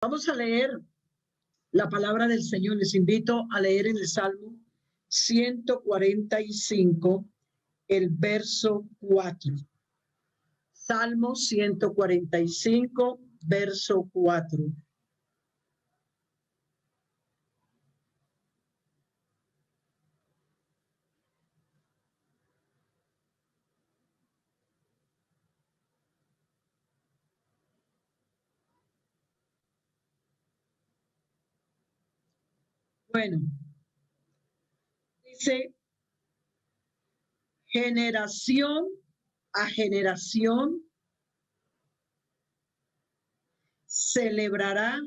Vamos a leer la palabra del Señor. Les invito a leer en el Salmo 145, el verso 4. Salmo 145, verso 4. Bueno, dice, generación a generación celebrará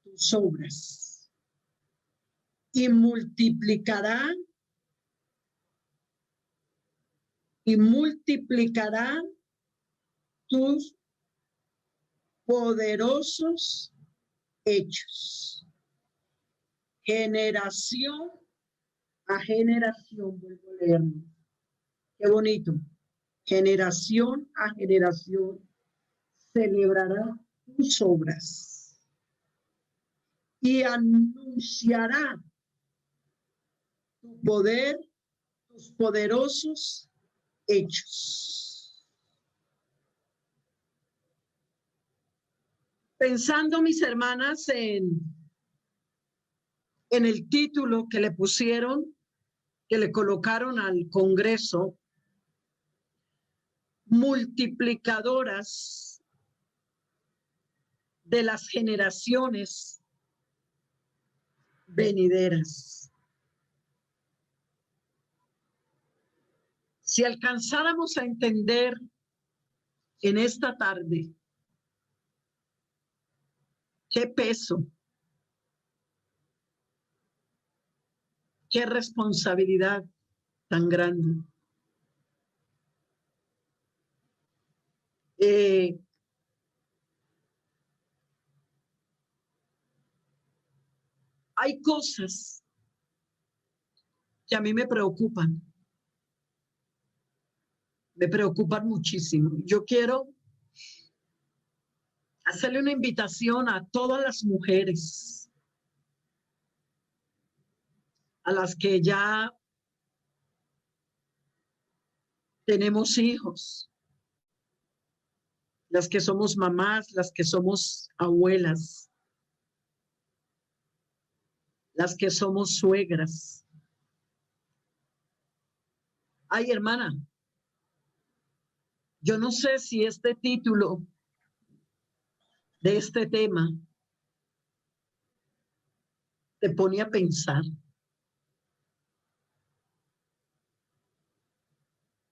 tus obras y multiplicará tus poderosos hechos. Generación a generación, vuelvo a leerlo. Qué bonito. Generación a generación celebrará tus obras y anunciará tu poder, tus poderosos hechos. Pensando, mis hermanas, en el título que le pusieron, que le colocaron al Congreso, multiplicadoras de las generaciones venideras. Si alcanzáramos a entender en esta tarde qué peso, qué responsabilidad tan grande. Hay cosas que a mí me preocupan muchísimo. Yo quiero hacerle una invitación a todas las mujeres, a las que ya tenemos hijos, las que somos mamás, las que somos abuelas, las que somos suegras. Ay, hermana, yo no sé si este título de este tema te pone a pensar.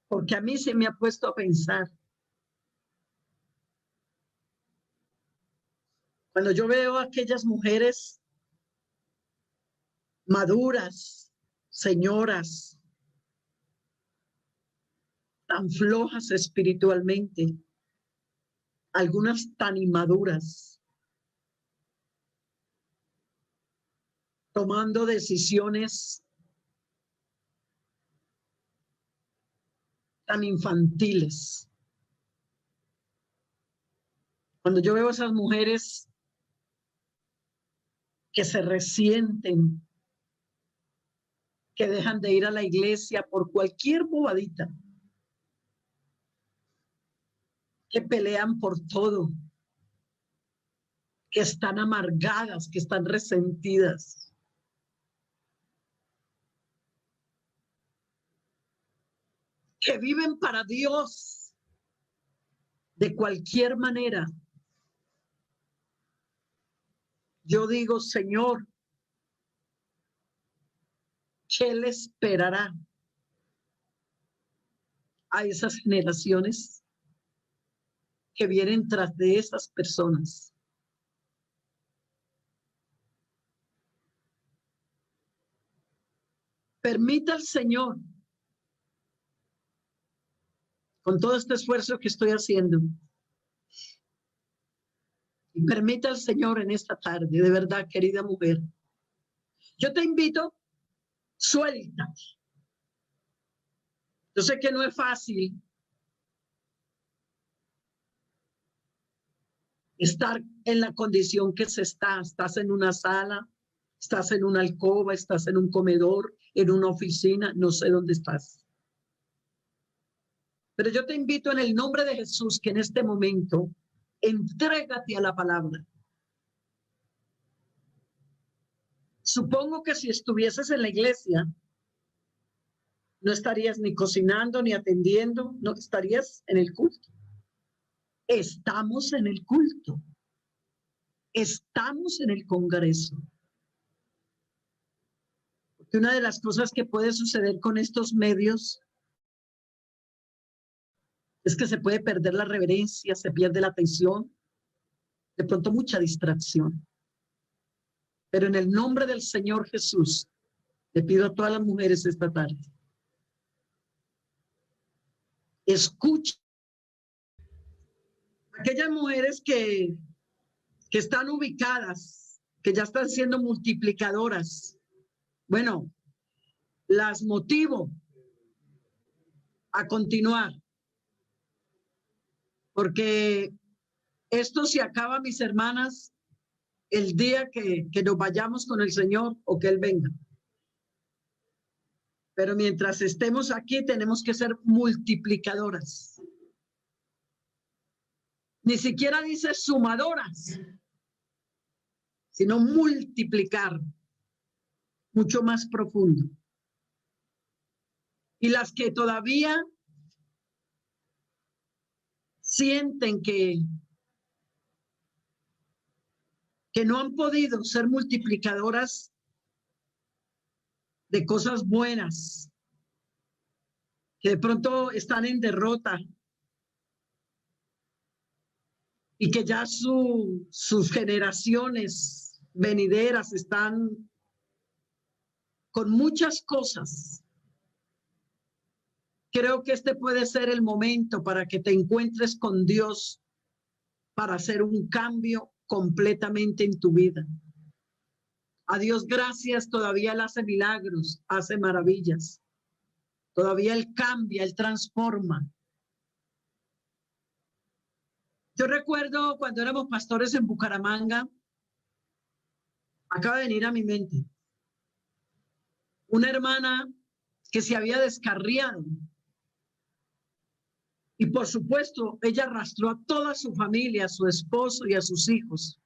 Porque a mí se me ha puesto a pensar. Cuando yo veo a aquellas mujeres maduras, señoras, tan flojas espiritualmente, algunas tan inmaduras, tomando decisiones tan infantiles. Cuando yo veo a esas mujeres que se resienten, que dejan de ir a la iglesia por cualquier bobadita, que pelean por todo, que están amargadas, que están resentidas. Que viven para Dios de cualquier manera. Yo digo, Señor, ¿qué le esperará a esas generaciones que vienen tras de esas personas? Permita al Señor, con todo este esfuerzo que estoy haciendo, y permita al Señor en esta tarde, de verdad, querida mujer, yo te invito, suéltate. Yo sé que no es fácil estar en la condición que se está. Estás en una sala, estás en una alcoba, estás en un comedor, en una oficina, no sé dónde estás. Pero yo te invito en el nombre de Jesús que en este momento entrégate a la palabra. Supongo que si estuvieses en la iglesia, no estarías ni cocinando ni atendiendo, no estarías en el culto. Estamos en el culto. Estamos en el congreso. Porque una de las cosas que puede suceder con estos medios es que se puede perder la reverencia, se pierde la atención, de pronto mucha distracción. Pero en el nombre del Señor Jesús, le pido a todas las mujeres esta tarde, escuchen. Aquellas mujeres que están ubicadas, que ya están siendo multiplicadoras, bueno, las motivo a continuar, porque esto se acaba, mis hermanas, el día que nos vayamos con el Señor o que Él venga. Pero mientras estemos aquí tenemos que ser multiplicadoras. Ni siquiera dice sumadoras, sino multiplicar, mucho más profundo. Y las que todavía sienten que no han podido ser multiplicadoras de cosas buenas, que de pronto están en derrota y que ya sus generaciones venideras están con muchas cosas. Creo que este puede ser el momento para que te encuentres con Dios para hacer un cambio completamente en tu vida. A Dios gracias, todavía Él hace milagros, hace maravillas. Todavía Él cambia, Él transforma. Yo recuerdo cuando éramos pastores en Bucaramanga, acaba de venir a mi mente una hermana que se había descarriado. Y por supuesto, ella arrastró a toda su familia, a su esposo y a sus hijos.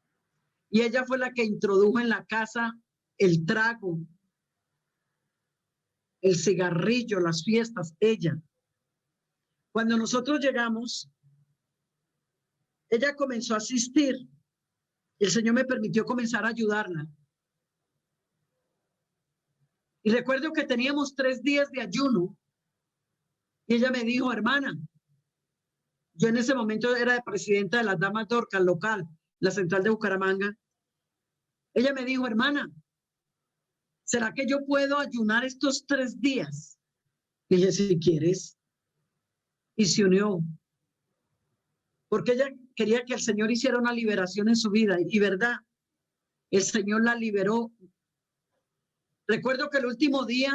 Y ella fue la que introdujo en la casa el trago, el cigarrillo, las fiestas, ella. Cuando nosotros llegamos, ella comenzó a asistir. El Señor me permitió comenzar a ayudarla. Y recuerdo que teníamos 3 días de ayuno. Y ella me dijo, hermana, yo en ese momento era de presidenta de las Damas Dorcas local, la central de Bucaramanga. Ella me dijo, hermana, ¿será que yo puedo ayunar estos 3 días? Le dije, si quieres. Y se unió. Porque ella quería que el Señor hiciera una liberación en su vida. Y verdad, el Señor la liberó. Recuerdo que el último día,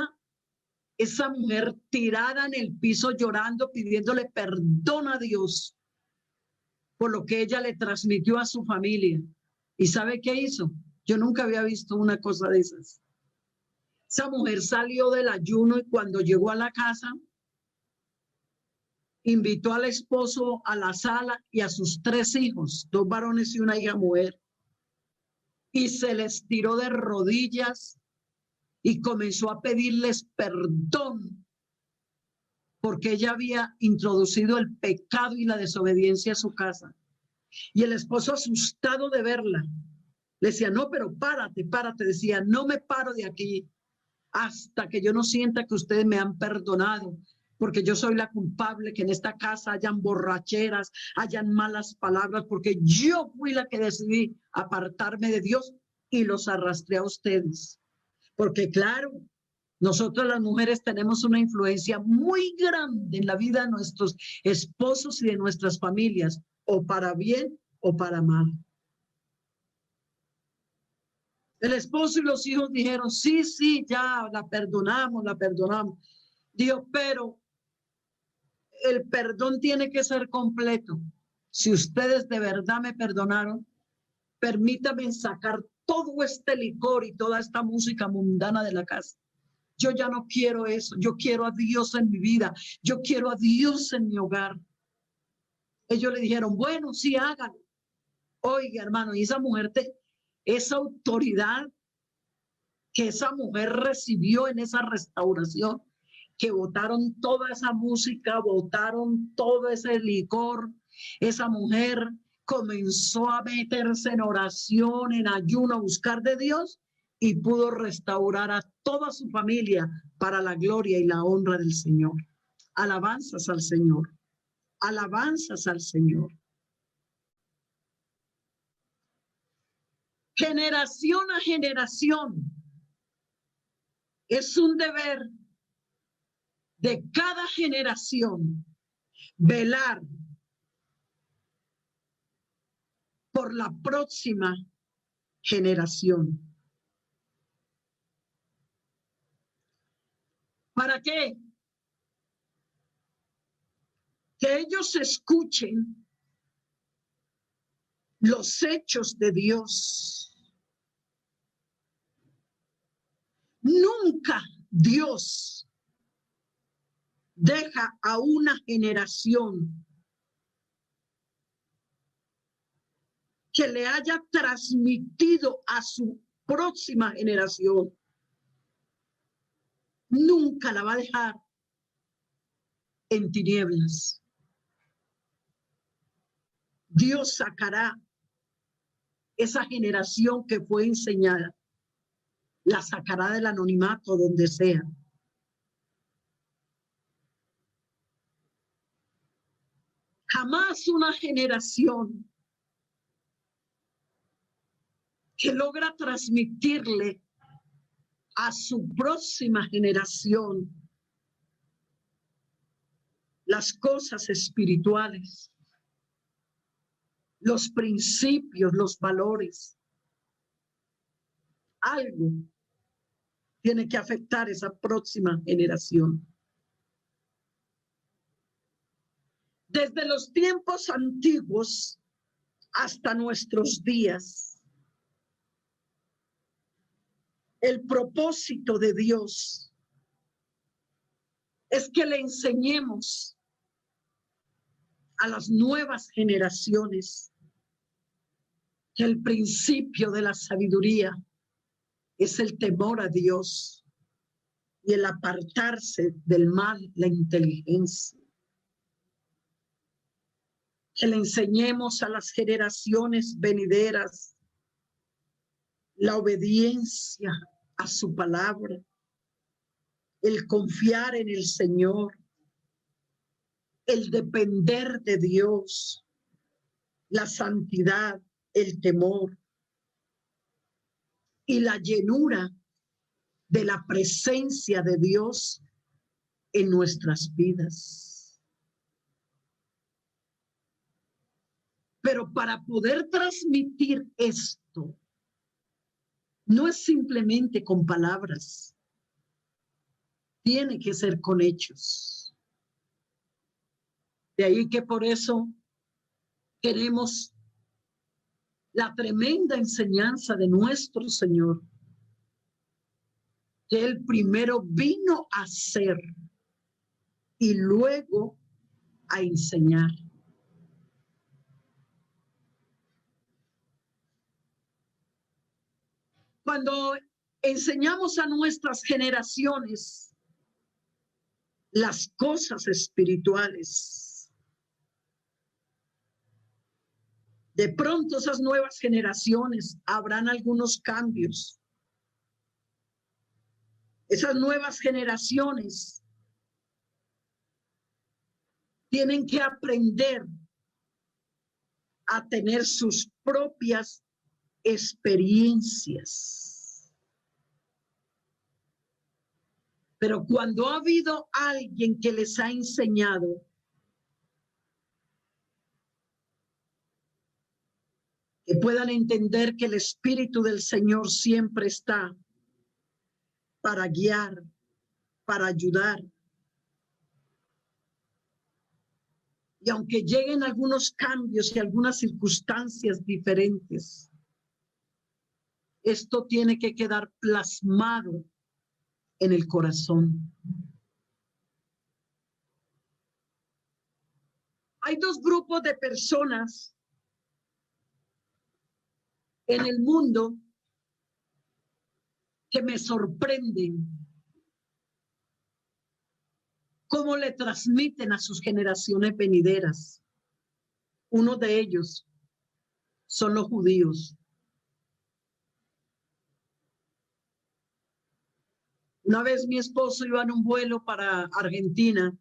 esa mujer tirada en el piso llorando, pidiéndole perdón a Dios por lo que ella le transmitió a su familia. ¿Y sabe qué hizo? Yo nunca había visto una cosa de esas. Esa mujer salió del ayuno y cuando llegó a la casa, invitó al esposo a la sala y a sus 3 hijos, 2 varones y una hija mujer, y se les tiró de rodillas y comenzó a pedirles perdón porque ella había introducido el pecado y la desobediencia a su casa. Y el esposo, asustado de verla, le decía, no, pero párate, párate. Decía, no me paro de aquí hasta que yo no sienta que ustedes me han perdonado, porque yo soy la culpable que en esta casa hayan borracheras, hayan malas palabras, porque yo fui la que decidí apartarme de Dios y los arrastré a ustedes. Porque claro, nosotros las mujeres tenemos una influencia muy grande en la vida de nuestros esposos y de nuestras familias, o para bien o para mal. El esposo y los hijos dijeron, sí, sí, ya la perdonamos, la perdonamos. Dijo, pero el perdón tiene que ser completo. si ustedes de verdad me perdonaron, permítame sacar todo este licor y toda esta música mundana de la casa. Yo ya no quiero eso. Yo quiero a Dios en mi vida. Yo quiero a Dios en mi hogar. Ellos le dijeron, bueno, sí, hágalo. Oiga, hermano, y esa mujer, esa autoridad que esa mujer recibió en esa restauración, que botaron toda esa música, botaron todo ese licor, esa mujer comenzó a meterse en oración, en ayuno, a buscar de Dios y pudo restaurar a toda su familia para la gloria y la honra del Señor. Alabanzas al Señor. Alabanzas al Señor. Generación a generación. Es un deber de cada generación velar por la próxima generación. ¿Para qué? Que ellos escuchen los hechos de Dios. Nunca Dios deja a una generación que le haya transmitido a su próxima generación. Nunca la va a dejar en tinieblas. Dios sacará esa generación que fue enseñada, la sacará del anonimato donde sea. Jamás una generación que logra transmitirle a su próxima generación las cosas espirituales, los principios, los valores. Algo tiene que afectar esa próxima generación. Desde los tiempos antiguos hasta nuestros días, el propósito de Dios es que le enseñemos a las nuevas generaciones que el principio de la sabiduría es el temor a Dios y el apartarse del mal, la inteligencia. Que le enseñemos a las generaciones venideras la obediencia a su palabra, el confiar en el Señor, el depender de Dios, la santidad, el temor y la llenura de la presencia de Dios en nuestras vidas. Pero para poder transmitir esto, no es simplemente con palabras, tiene que ser con hechos. De ahí que por eso queremos la tremenda enseñanza de nuestro Señor, que Él primero vino a ser y luego a enseñar. Cuando enseñamos a nuestras generaciones las cosas espirituales, de pronto esas nuevas generaciones habrán algunos cambios. Esas nuevas generaciones tienen que aprender a tener sus propias experiencias. Pero cuando ha habido alguien que les ha enseñado, que puedan entender que el Espíritu del Señor siempre está para guiar, para ayudar. Y aunque lleguen algunos cambios y algunas circunstancias diferentes, esto tiene que quedar plasmado en el corazón. Hay dos grupos de personas en el mundo que me sorprenden cómo le transmiten a sus generaciones venideras. Uno de ellos son los judíos. Una vez mi esposo iba en un vuelo para Argentina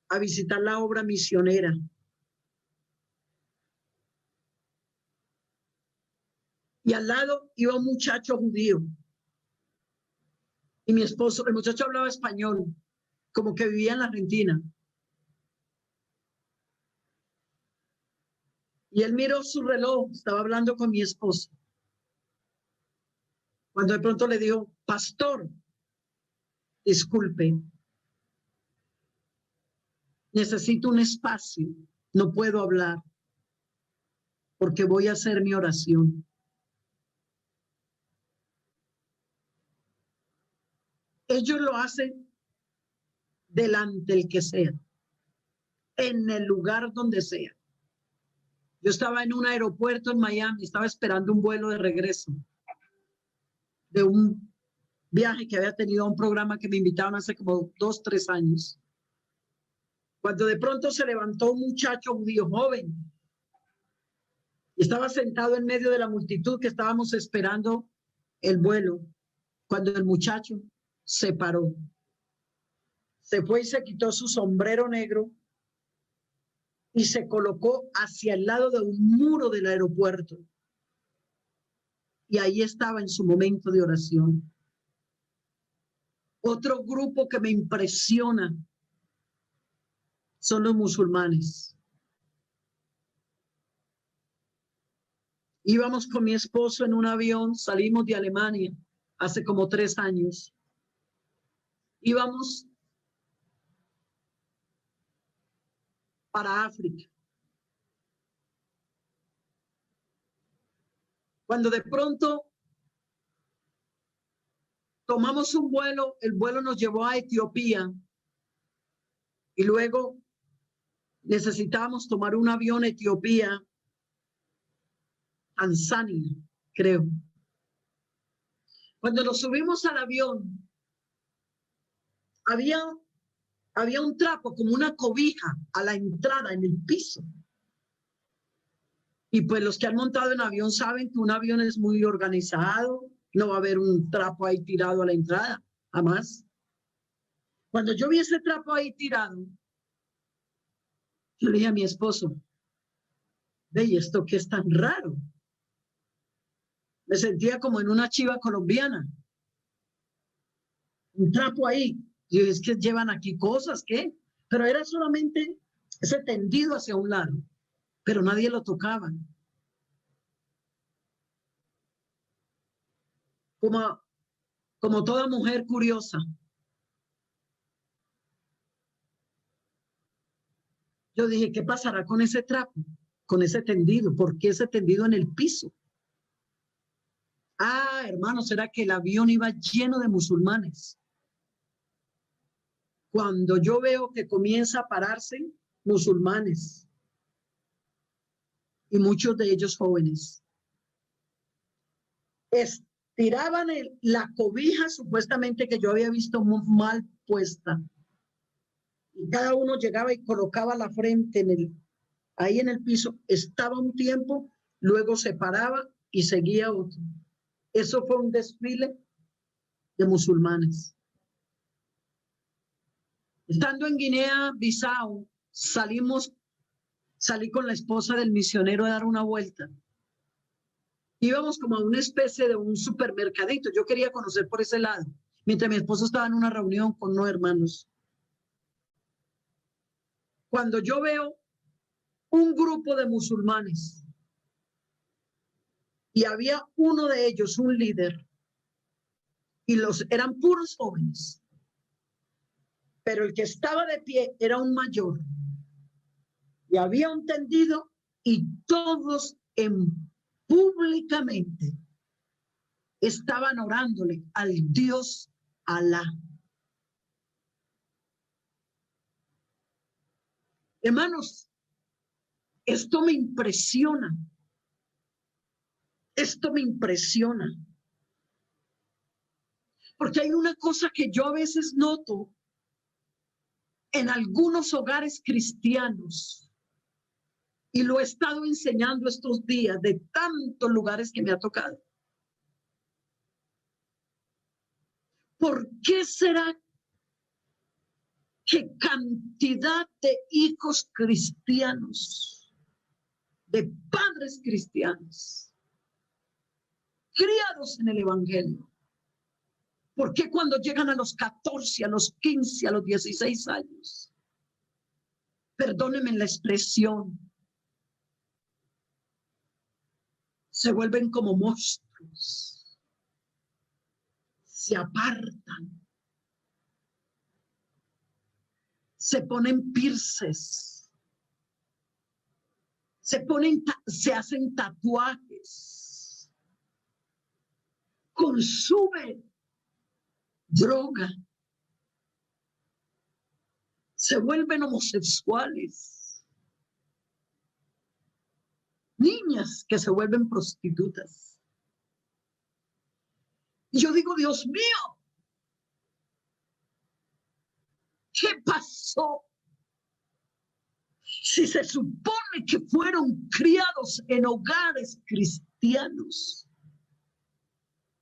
a visitar la obra misionera. Y al lado iba un muchacho judío. Y mi esposo, el muchacho hablaba español, como que vivía en la Argentina. Y él miró su reloj, estaba hablando con mi esposo. Cuando de pronto le dijo, pastor, disculpe, necesito un espacio, no puedo hablar, porque voy a hacer mi oración. Ellos lo hacen delante del que sea, en el lugar donde sea. Yo estaba en un aeropuerto en Miami, estaba esperando un vuelo de regreso de un viaje que había tenido a un programa que me invitaron hace como 2, 3 años. Cuando de pronto se levantó un muchacho judío joven y estaba sentado en medio de la multitud que estábamos esperando el vuelo, cuando el muchacho se paró, se fue y se quitó su sombrero negro y se colocó hacia el lado de un muro del aeropuerto. Y ahí estaba en su momento de oración. Otro grupo que me impresiona son los musulmanes. Íbamos con mi esposo en un avión, salimos de Alemania hace como 3 años. Íbamos para África. Cuando de pronto tomamos un vuelo, el vuelo nos llevó a Etiopía y luego necesitábamos tomar un avión Etiopía, Tanzania, creo. Cuando nos subimos al avión, había un trapo como una cobija a la entrada en el piso. Y pues los que han montado en avión saben que un avión es muy organizado, no va a haber un trapo ahí tirado a la entrada, jamás. Cuando yo vi ese trapo ahí tirado, yo le dije a mi esposo, ve, ¿y esto qué es tan raro? Me sentía como en una chiva colombiana. Un trapo ahí. Y yo, es que llevan aquí cosas, ¿qué? Pero era solamente ese tendido hacia un lado, pero nadie lo tocaba. Como toda mujer curiosa, yo dije, ¿qué pasará con ese trapo? Con ese tendido. ¿Por qué ese tendido en el piso? Ah, hermano, ¿será que el avión iba lleno de musulmanes? Cuando yo veo que comienza a pararse musulmanes y muchos de ellos jóvenes, estiraban la cobija supuestamente que yo había visto mal puesta y cada uno llegaba y colocaba la frente ahí en el piso, estaba un tiempo, luego se paraba y seguía otro. Eso fue un desfile de musulmanes. Estando en Guinea-Bissau, salí con la esposa del misionero a dar una vuelta. Íbamos como a una especie de un supermercadito. Yo quería conocer por ese lado, mientras mi esposo estaba en una reunión con unos hermanos. Cuando yo veo un grupo de musulmanes y había uno de ellos, un líder, y eran puros jóvenes, pero el que estaba de pie era un mayor Y había un tendido y todos públicamente estaban orándole al Dios Alá. Hermanos, esto me impresiona. Esto me impresiona. Porque hay una cosa que yo a veces noto en algunos hogares cristianos, y lo he estado enseñando estos días de tantos lugares que me ha tocado. ¿Por qué será que cantidad de hijos cristianos, de padres cristianos, criados en el evangelio, por qué cuando llegan a los 14, a los 15, a los 16 años, perdónenme la expresión, se vuelven como monstruos, se apartan, se ponen pierces, se hacen tatuajes, consumen droga, se vuelven homosexuales, niñas que se vuelven prostitutas. Y yo digo, Dios mío, ¿qué pasó? Si se supone que fueron criados en hogares cristianos.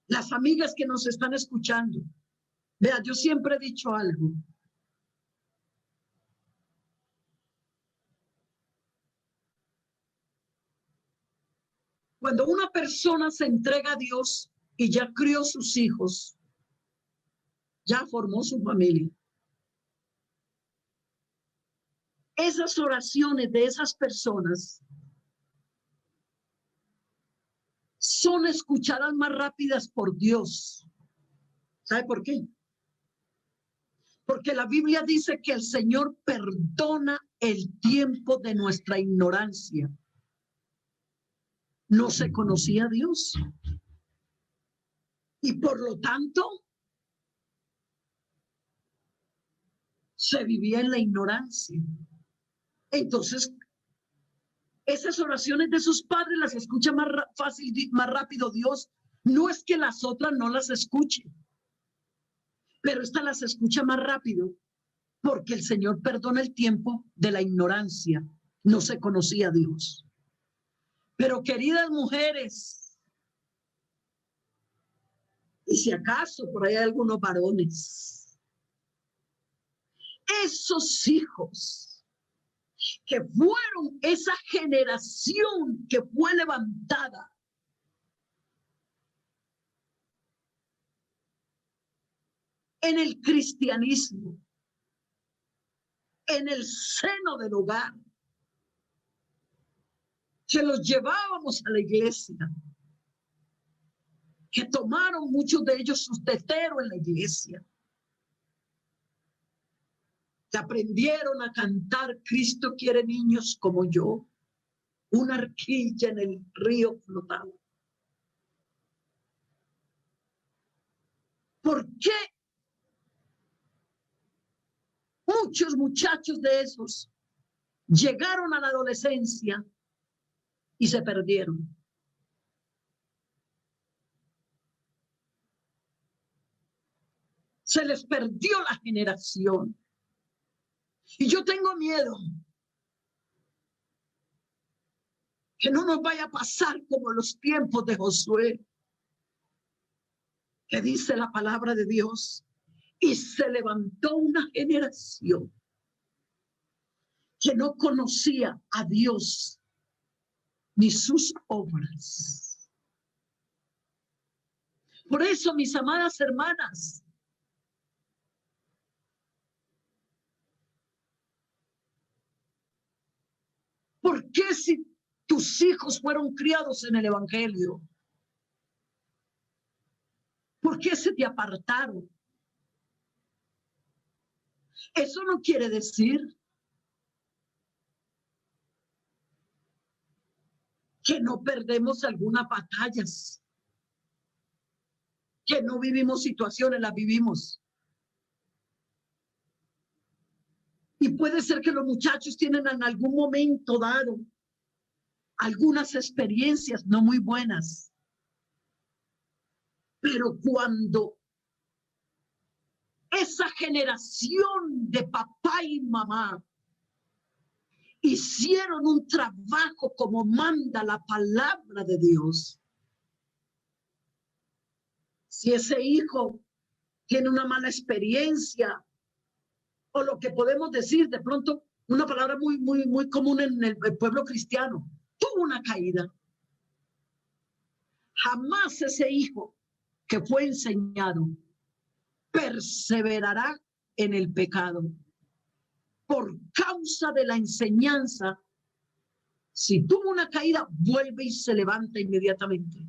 Las amigas que nos están escuchando, vea, yo siempre he dicho algo. Cuando una persona se entrega a Dios y ya crió sus hijos, ya formó su familia, esas oraciones de esas personas son escuchadas más rápidas por Dios. ¿Sabe por qué? Porque la Biblia dice que el Señor perdona el tiempo de nuestra ignorancia. No se conocía a Dios. Y por lo tanto, se vivía en la ignorancia. Entonces, esas oraciones de sus padres las escucha más fácil, más rápido Dios. No es que las otras no las escuche, pero esta las escucha más rápido porque el Señor perdona el tiempo de la ignorancia. No se conocía a Dios. Pero queridas mujeres, y si acaso por ahí hay algunos varones, esos hijos que fueron esa generación que fue levantada en el cristianismo, en el seno del hogar, que los llevábamos a la iglesia, que tomaron muchos de ellos sus teteros en la iglesia, que aprendieron a cantar Cristo quiere niños como yo, una arquilla en el río flotaba. ¿Por qué muchos muchachos de esos llegaron a la adolescencia y se perdieron? Se les perdió la generación. Y yo tengo miedo que no nos vaya a pasar como los tiempos de Josué, que dice la palabra de Dios, y se levantó una generación que no conocía a Dios ni sus obras. Por eso, mis amadas hermanas, ¿por qué si tus hijos fueron criados en el evangelio? ¿Por qué se te apartaron? Eso no quiere decir que no perdemos algunas batallas, que no vivimos situaciones, las vivimos. Y puede ser que los muchachos tienen en algún momento dado algunas experiencias no muy buenas, pero cuando esa generación de papá y mamá hicieron un trabajo como manda la palabra de Dios, si ese hijo tiene una mala experiencia, o lo que podemos decir de pronto, una palabra muy común en el pueblo cristiano, tuvo una caída, jamás ese hijo que fue enseñado perseverará en el pecado. Por causa de la enseñanza, si tuvo una caída, vuelve y se levanta inmediatamente.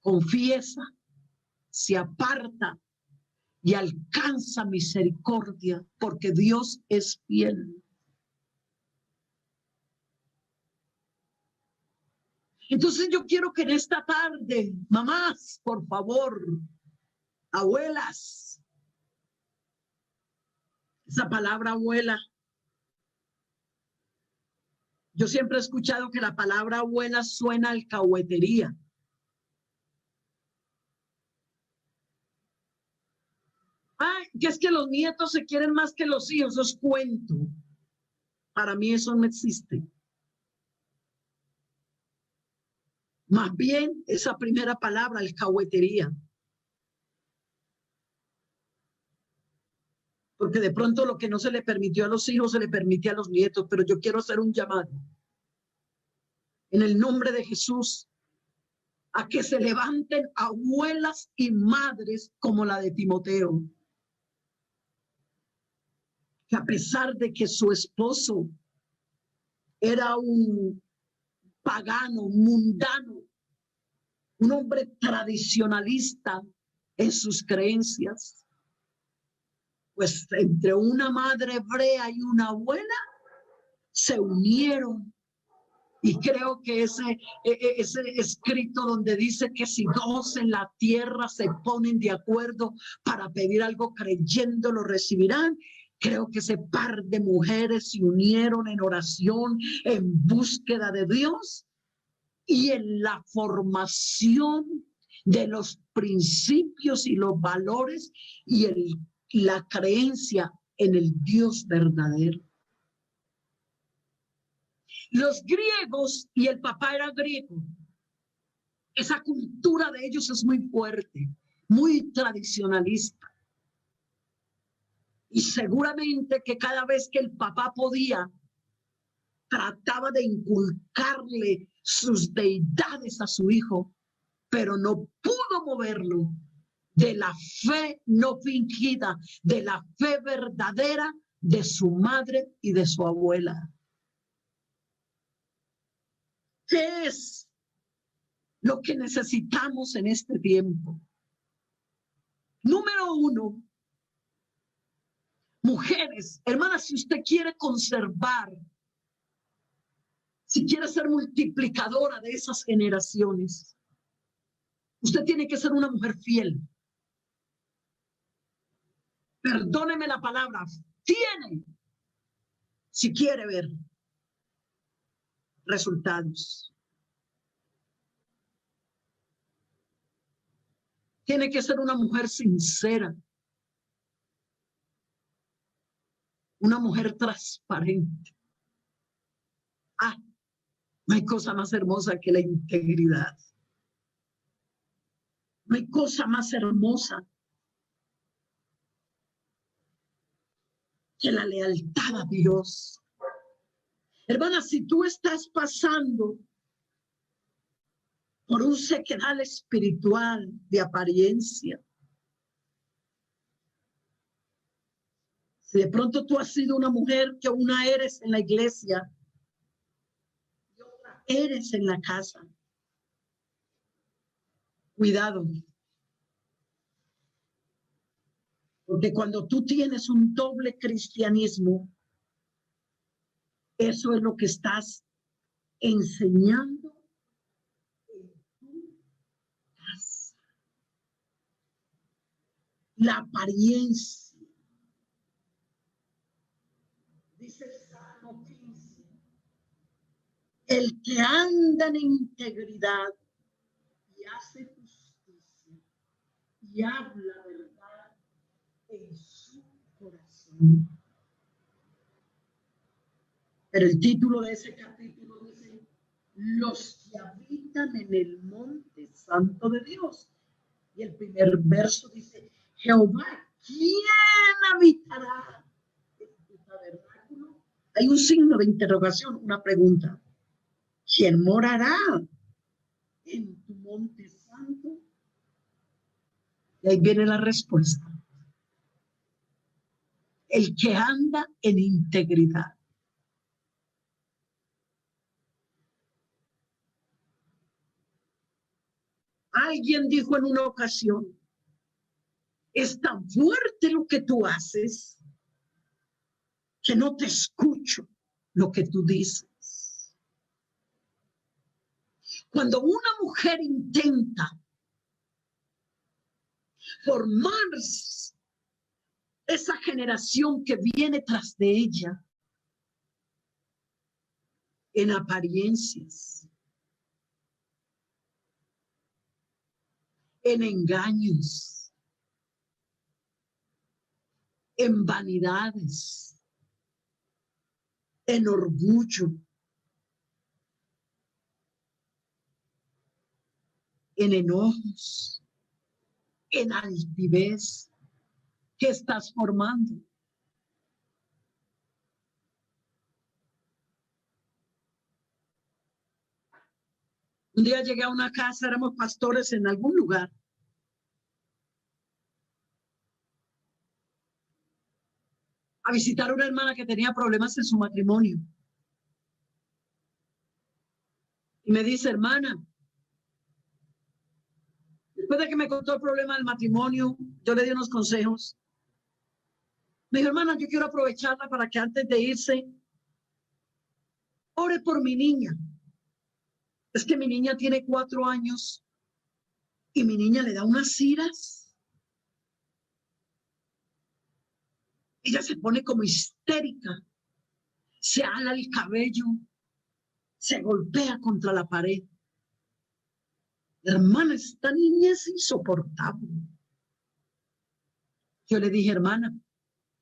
Confiesa, se aparta y alcanza misericordia, porque Dios es fiel. Entonces yo quiero que en esta tarde, mamás, por favor, abuelas, esa palabra abuela, yo siempre he escuchado que la palabra abuela suena a alcahuetería. Que es que los nietos se quieren más que los hijos, eso es cuento. Para mí eso no existe. Más bien esa primera palabra, alcahuetería. Porque de pronto lo que no se le permitió a los hijos se le permite a los nietos, pero yo quiero hacer un llamado en el nombre de Jesús a que se levanten abuelas y madres como la de Timoteo, que a pesar de que su esposo era un pagano, mundano, un hombre tradicionalista en sus creencias, pues entre una madre hebrea y una abuela se unieron. Y creo que ese escrito donde dice que si dos en la tierra se ponen de acuerdo para pedir algo creyendo lo recibirán, creo que ese par de mujeres se unieron en oración, en búsqueda de Dios y en la formación de los principios y los valores y la creencia en el Dios verdadero. Los griegos, y el papá era griego, esa cultura de ellos es muy fuerte, muy tradicionalista. Y seguramente que cada vez que el papá podía, trataba de inculcarle sus deidades a su hijo, pero no pudo moverlo de la fe no fingida, de la fe verdadera de su madre y de su abuela. ¿Qué es lo que necesitamos en este tiempo? Número uno, mujeres, hermanas, si usted quiere conservar, si quiere ser multiplicadora de esas generaciones, usted tiene que ser una mujer fiel. Perdóneme la palabra, tiene, si quiere ver resultados. Tiene que ser una mujer sincera, una mujer transparente. No hay cosa más hermosa que la integridad. No hay cosa más hermosa que la lealtad a Dios. Hermana, si tú estás pasando por un sequedal espiritual de apariencia, si de pronto tú has sido una mujer que una eres en la iglesia y otra eres en la casa, cuidado. Porque cuando tú tienes un doble cristianismo, eso es lo que estás enseñando en tu casa. La apariencia. Dice el Salmo 15. El que anda en integridad y hace justicia y habla verdad en su corazón. Pero el título de ese capítulo dice: los que habitan en el monte santo de Dios. Y el primer verso dice: Jehová, ¿quién habitará en tu tabernáculo? Hay un signo de interrogación, una pregunta. ¿Quién morará en tu monte santo? Y ahí viene la respuesta: el que anda en integridad. Alguien dijo en una ocasión: es tan fuerte lo que tú haces que no te escucho lo que tú dices. Cuando una mujer intenta formar esa generación que viene tras de ella en apariencias, en engaños, en vanidades, en orgullo, en enojos, en altivez, ¿qué estás formando? Un día llegué a una casa, éramos pastores en algún lugar. A visitar a una hermana que tenía problemas en su matrimonio. Y me dice: hermana, después de que me contó el problema del matrimonio, yo le di unos consejos. Me dijo: hermana, yo quiero aprovecharla para que antes de irse, ore por mi niña. Es que mi niña tiene 4 años y mi niña le da unas iras. Ella se pone como histérica, se ala el cabello, se golpea contra la pared. Hermana, esta niña es insoportable. Yo le dije: hermana,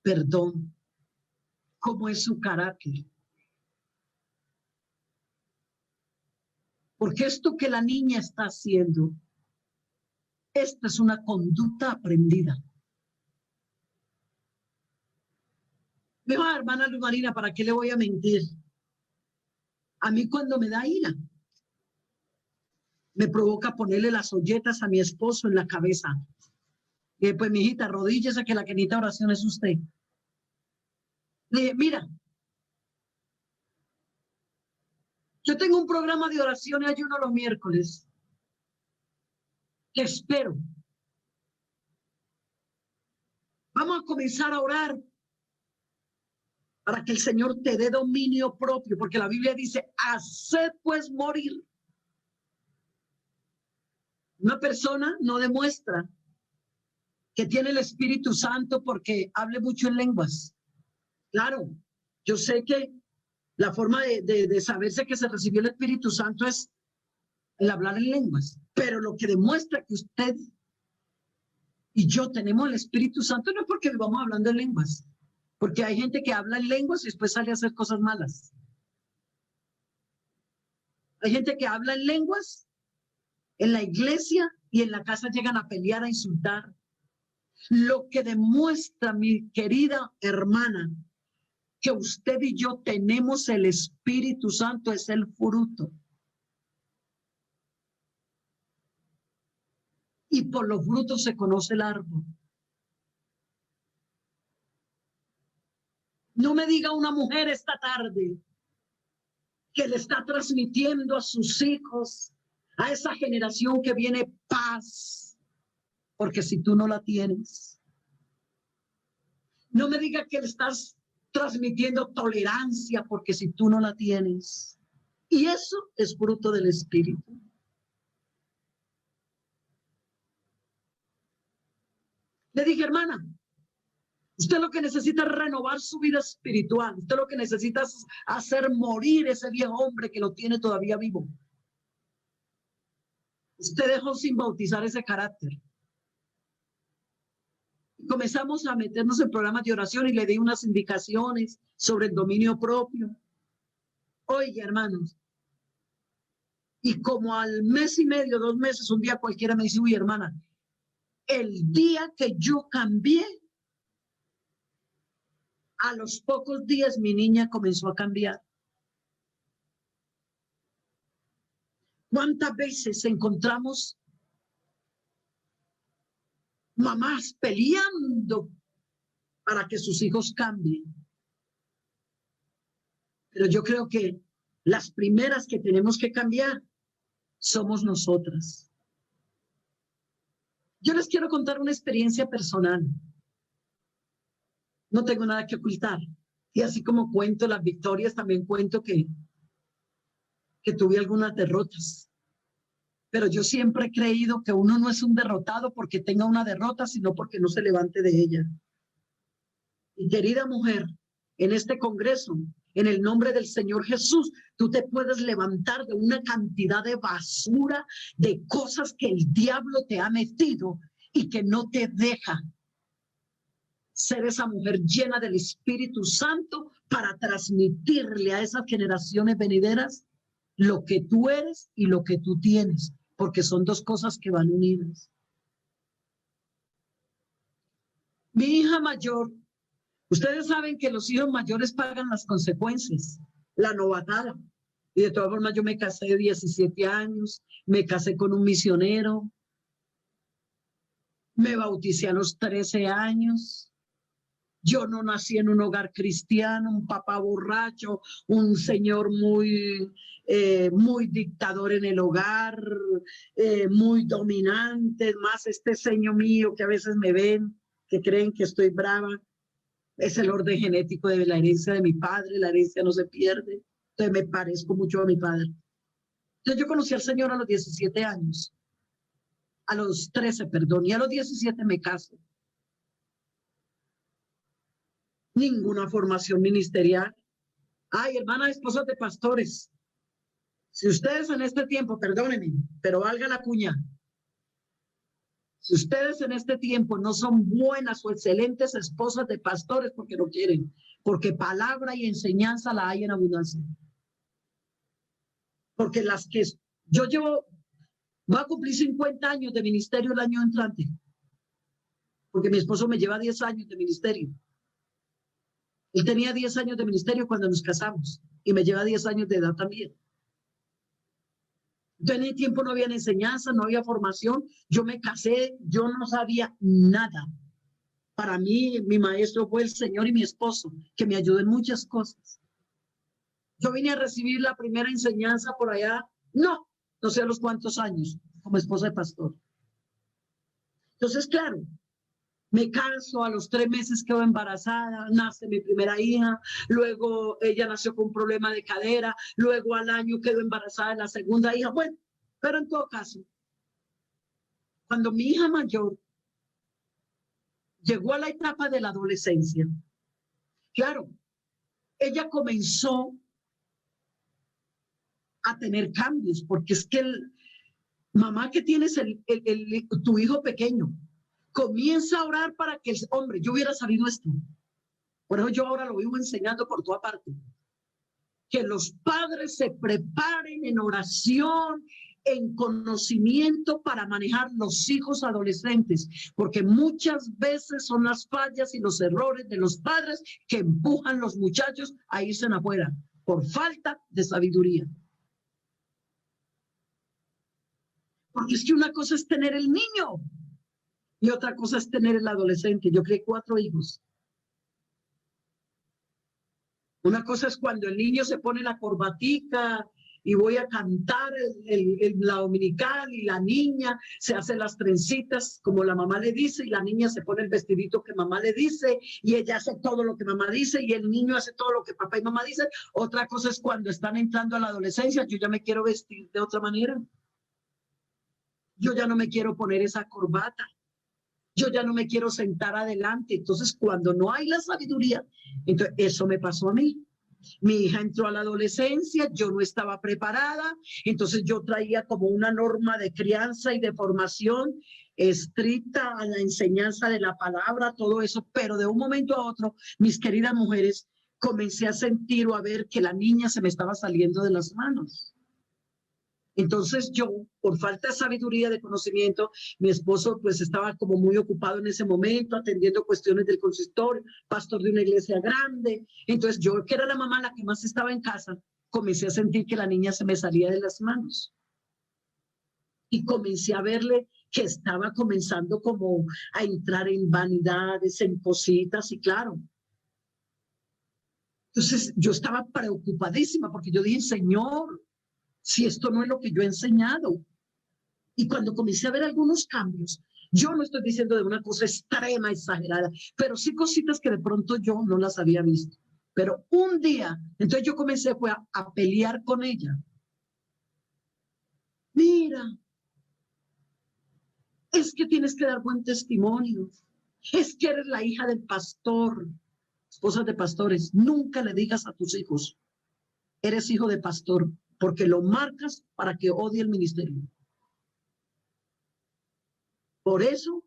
perdón, ¿cómo es su carácter? Porque esto que la niña está haciendo, esta es una conducta aprendida. Me dijo: hermana Luz Marina, ¿para qué le voy a mentir? A mí cuando me da ira, me provoca ponerle las olletas a mi esposo en la cabeza. Y pues, mi hijita, arrodíllese que la que necesita oración es usted. Le dije: mira, yo tengo un programa de oración y ayuno los miércoles. Te espero. Vamos a comenzar a orar para que el Señor te dé dominio propio, porque la Biblia dice: haced pues morir. Una persona no demuestra que tiene el Espíritu Santo porque hable mucho en lenguas. Claro, yo sé que la forma de saberse que se recibió el Espíritu Santo es el hablar en lenguas, pero lo que demuestra que usted y yo tenemos el Espíritu Santo no es porque vivamos hablando en lenguas, porque hay gente que habla en lenguas y después sale a hacer cosas malas. Hay gente que habla en lenguas en la iglesia y en la casa llegan a pelear, a insultar. Lo que demuestra, mi querida hermana, que usted y yo tenemos el Espíritu Santo es el fruto. Y por los frutos se conoce el árbol. No me diga una mujer esta tarde que le está transmitiendo a sus hijos, a esa generación que viene, paz, porque si tú no la tienes. No me diga que le estás transmitiendo tolerancia, porque si tú no la tienes. Y eso es fruto del Espíritu. Le dije, hermana, usted lo que necesita es renovar su vida espiritual. Usted lo que necesita es hacer morir ese viejo hombre que lo tiene todavía vivo. Usted dejó sin bautizar ese carácter. Comenzamos a meternos en programas de oración y le di unas indicaciones sobre el dominio propio. Oiga, hermanos, y como al mes y medio, 2 meses, un día cualquiera me dice, uy, hermana, el día que yo cambié, a los pocos días mi niña comenzó a cambiar. ¿Cuántas veces encontramos mamás peleando para que sus hijos cambien? Pero yo creo que las primeras que tenemos que cambiar somos nosotras. Yo les quiero contar una experiencia personal. No tengo nada que ocultar. Y así como cuento las victorias, también cuento que tuve algunas derrotas. Pero yo siempre he creído que uno no es un derrotado porque tenga una derrota, sino porque no se levante de ella. Y querida mujer, en este congreso, en el nombre del Señor Jesús, tú te puedes levantar de una cantidad de basura, de cosas que el diablo te ha metido y que no te deja ser esa mujer llena del Espíritu Santo para transmitirle a esas generaciones venideras lo que tú eres y lo que tú tienes, porque son dos cosas que van unidas. Mi hija mayor, ustedes saben que los hijos mayores pagan las consecuencias, la novatada. Y de todas formas yo me casé de 17 años, me casé con un misionero, me bauticé a los 13 años. Yo no nací en un hogar cristiano, un papá borracho, un señor muy dictador en el hogar, muy dominante, más este señor mío que a veces me ven, que creen que estoy brava. Es el orden genético de la herencia de mi padre, la herencia no se pierde. Entonces me parezco mucho a mi padre. Entonces yo conocí al Señor a los 17 años, a los 13, perdón, y a los 17 me caso. Ninguna formación ministerial. Ay, hermana, esposas de pastores, si ustedes en este tiempo, perdónenme, pero valga la cuña, si ustedes en este tiempo no son buenas o excelentes esposas de pastores porque no quieren, porque palabra y enseñanza la hay en abundancia. Porque las que yo llevo, voy a cumplir 50 años de ministerio el año entrante, porque mi esposo me lleva 10 años de ministerio. Él tenía 10 años de ministerio cuando nos casamos y me lleva 10 años de edad también. Entonces, en el tiempo no había enseñanza, no había formación. Yo me casé, yo no sabía nada. Para mí, mi maestro fue el Señor y mi esposo, que me ayudó en muchas cosas. Yo vine a recibir la primera enseñanza por allá, no sé a los cuántos años, como esposa de pastor. Entonces, claro, me caso, a los 3 meses quedo embarazada, nace mi primera hija, luego ella nació con un problema de cadera, luego al año quedo embarazada de la segunda hija. Bueno, pero en todo caso, cuando mi hija mayor llegó a la etapa de la adolescencia, claro, ella comenzó a tener cambios, porque es que mamá que tienes tu hijo pequeño, comienza a orar para que hombre, yo hubiera sabido esto. Por eso yo ahora lo vivo enseñando por toda parte. Que los padres se preparen en oración, en conocimiento para manejar los hijos adolescentes, porque muchas veces son las fallas y los errores de los padres que empujan a los muchachos a irse afuera por falta de sabiduría. Porque es que una cosa es tener el niño y otra cosa es tener el adolescente. Yo creé 4 hijos. Una cosa es cuando el niño se pone la corbatica y voy a cantar la dominical y la niña se hace las trencitas como la mamá le dice y la niña se pone el vestidito que mamá le dice y ella hace todo lo que mamá dice y el niño hace todo lo que papá y mamá dicen. Otra cosa es cuando están entrando a la adolescencia, yo ya me quiero vestir de otra manera. Yo ya no me quiero poner esa corbata. Yo ya no me quiero sentar adelante. Entonces, cuando no hay la sabiduría, entonces eso me pasó a mí. Mi hija entró a la adolescencia, yo no estaba preparada, entonces yo traía como una norma de crianza y de formación estricta a la enseñanza de la palabra, todo eso, pero de un momento a otro, mis queridas mujeres, comencé a sentir o a ver que la niña se me estaba saliendo de las manos. Entonces yo, por falta de sabiduría, de conocimiento, mi esposo pues estaba como muy ocupado en ese momento, atendiendo cuestiones del consistorio, pastor de una iglesia grande. Entonces yo, que era la mamá la que más estaba en casa, comencé a sentir que la niña se me salía de las manos. Y comencé a verle que estaba comenzando como a entrar en vanidades, en cositas, y claro. Entonces yo estaba preocupadísima porque yo dije, Señor, si esto no es lo que yo he enseñado. Y cuando comencé a ver algunos cambios, yo no estoy diciendo de una cosa extrema, exagerada, pero sí cositas que de pronto yo no las había visto. Pero un día, entonces yo comencé fue a pelear con ella. Mira, es que tienes que dar buen testimonio. Es que eres la hija del pastor. Esposas de pastores, nunca le digas a tus hijos, eres hijo de pastor, porque lo marcas para que odie el ministerio. Por eso,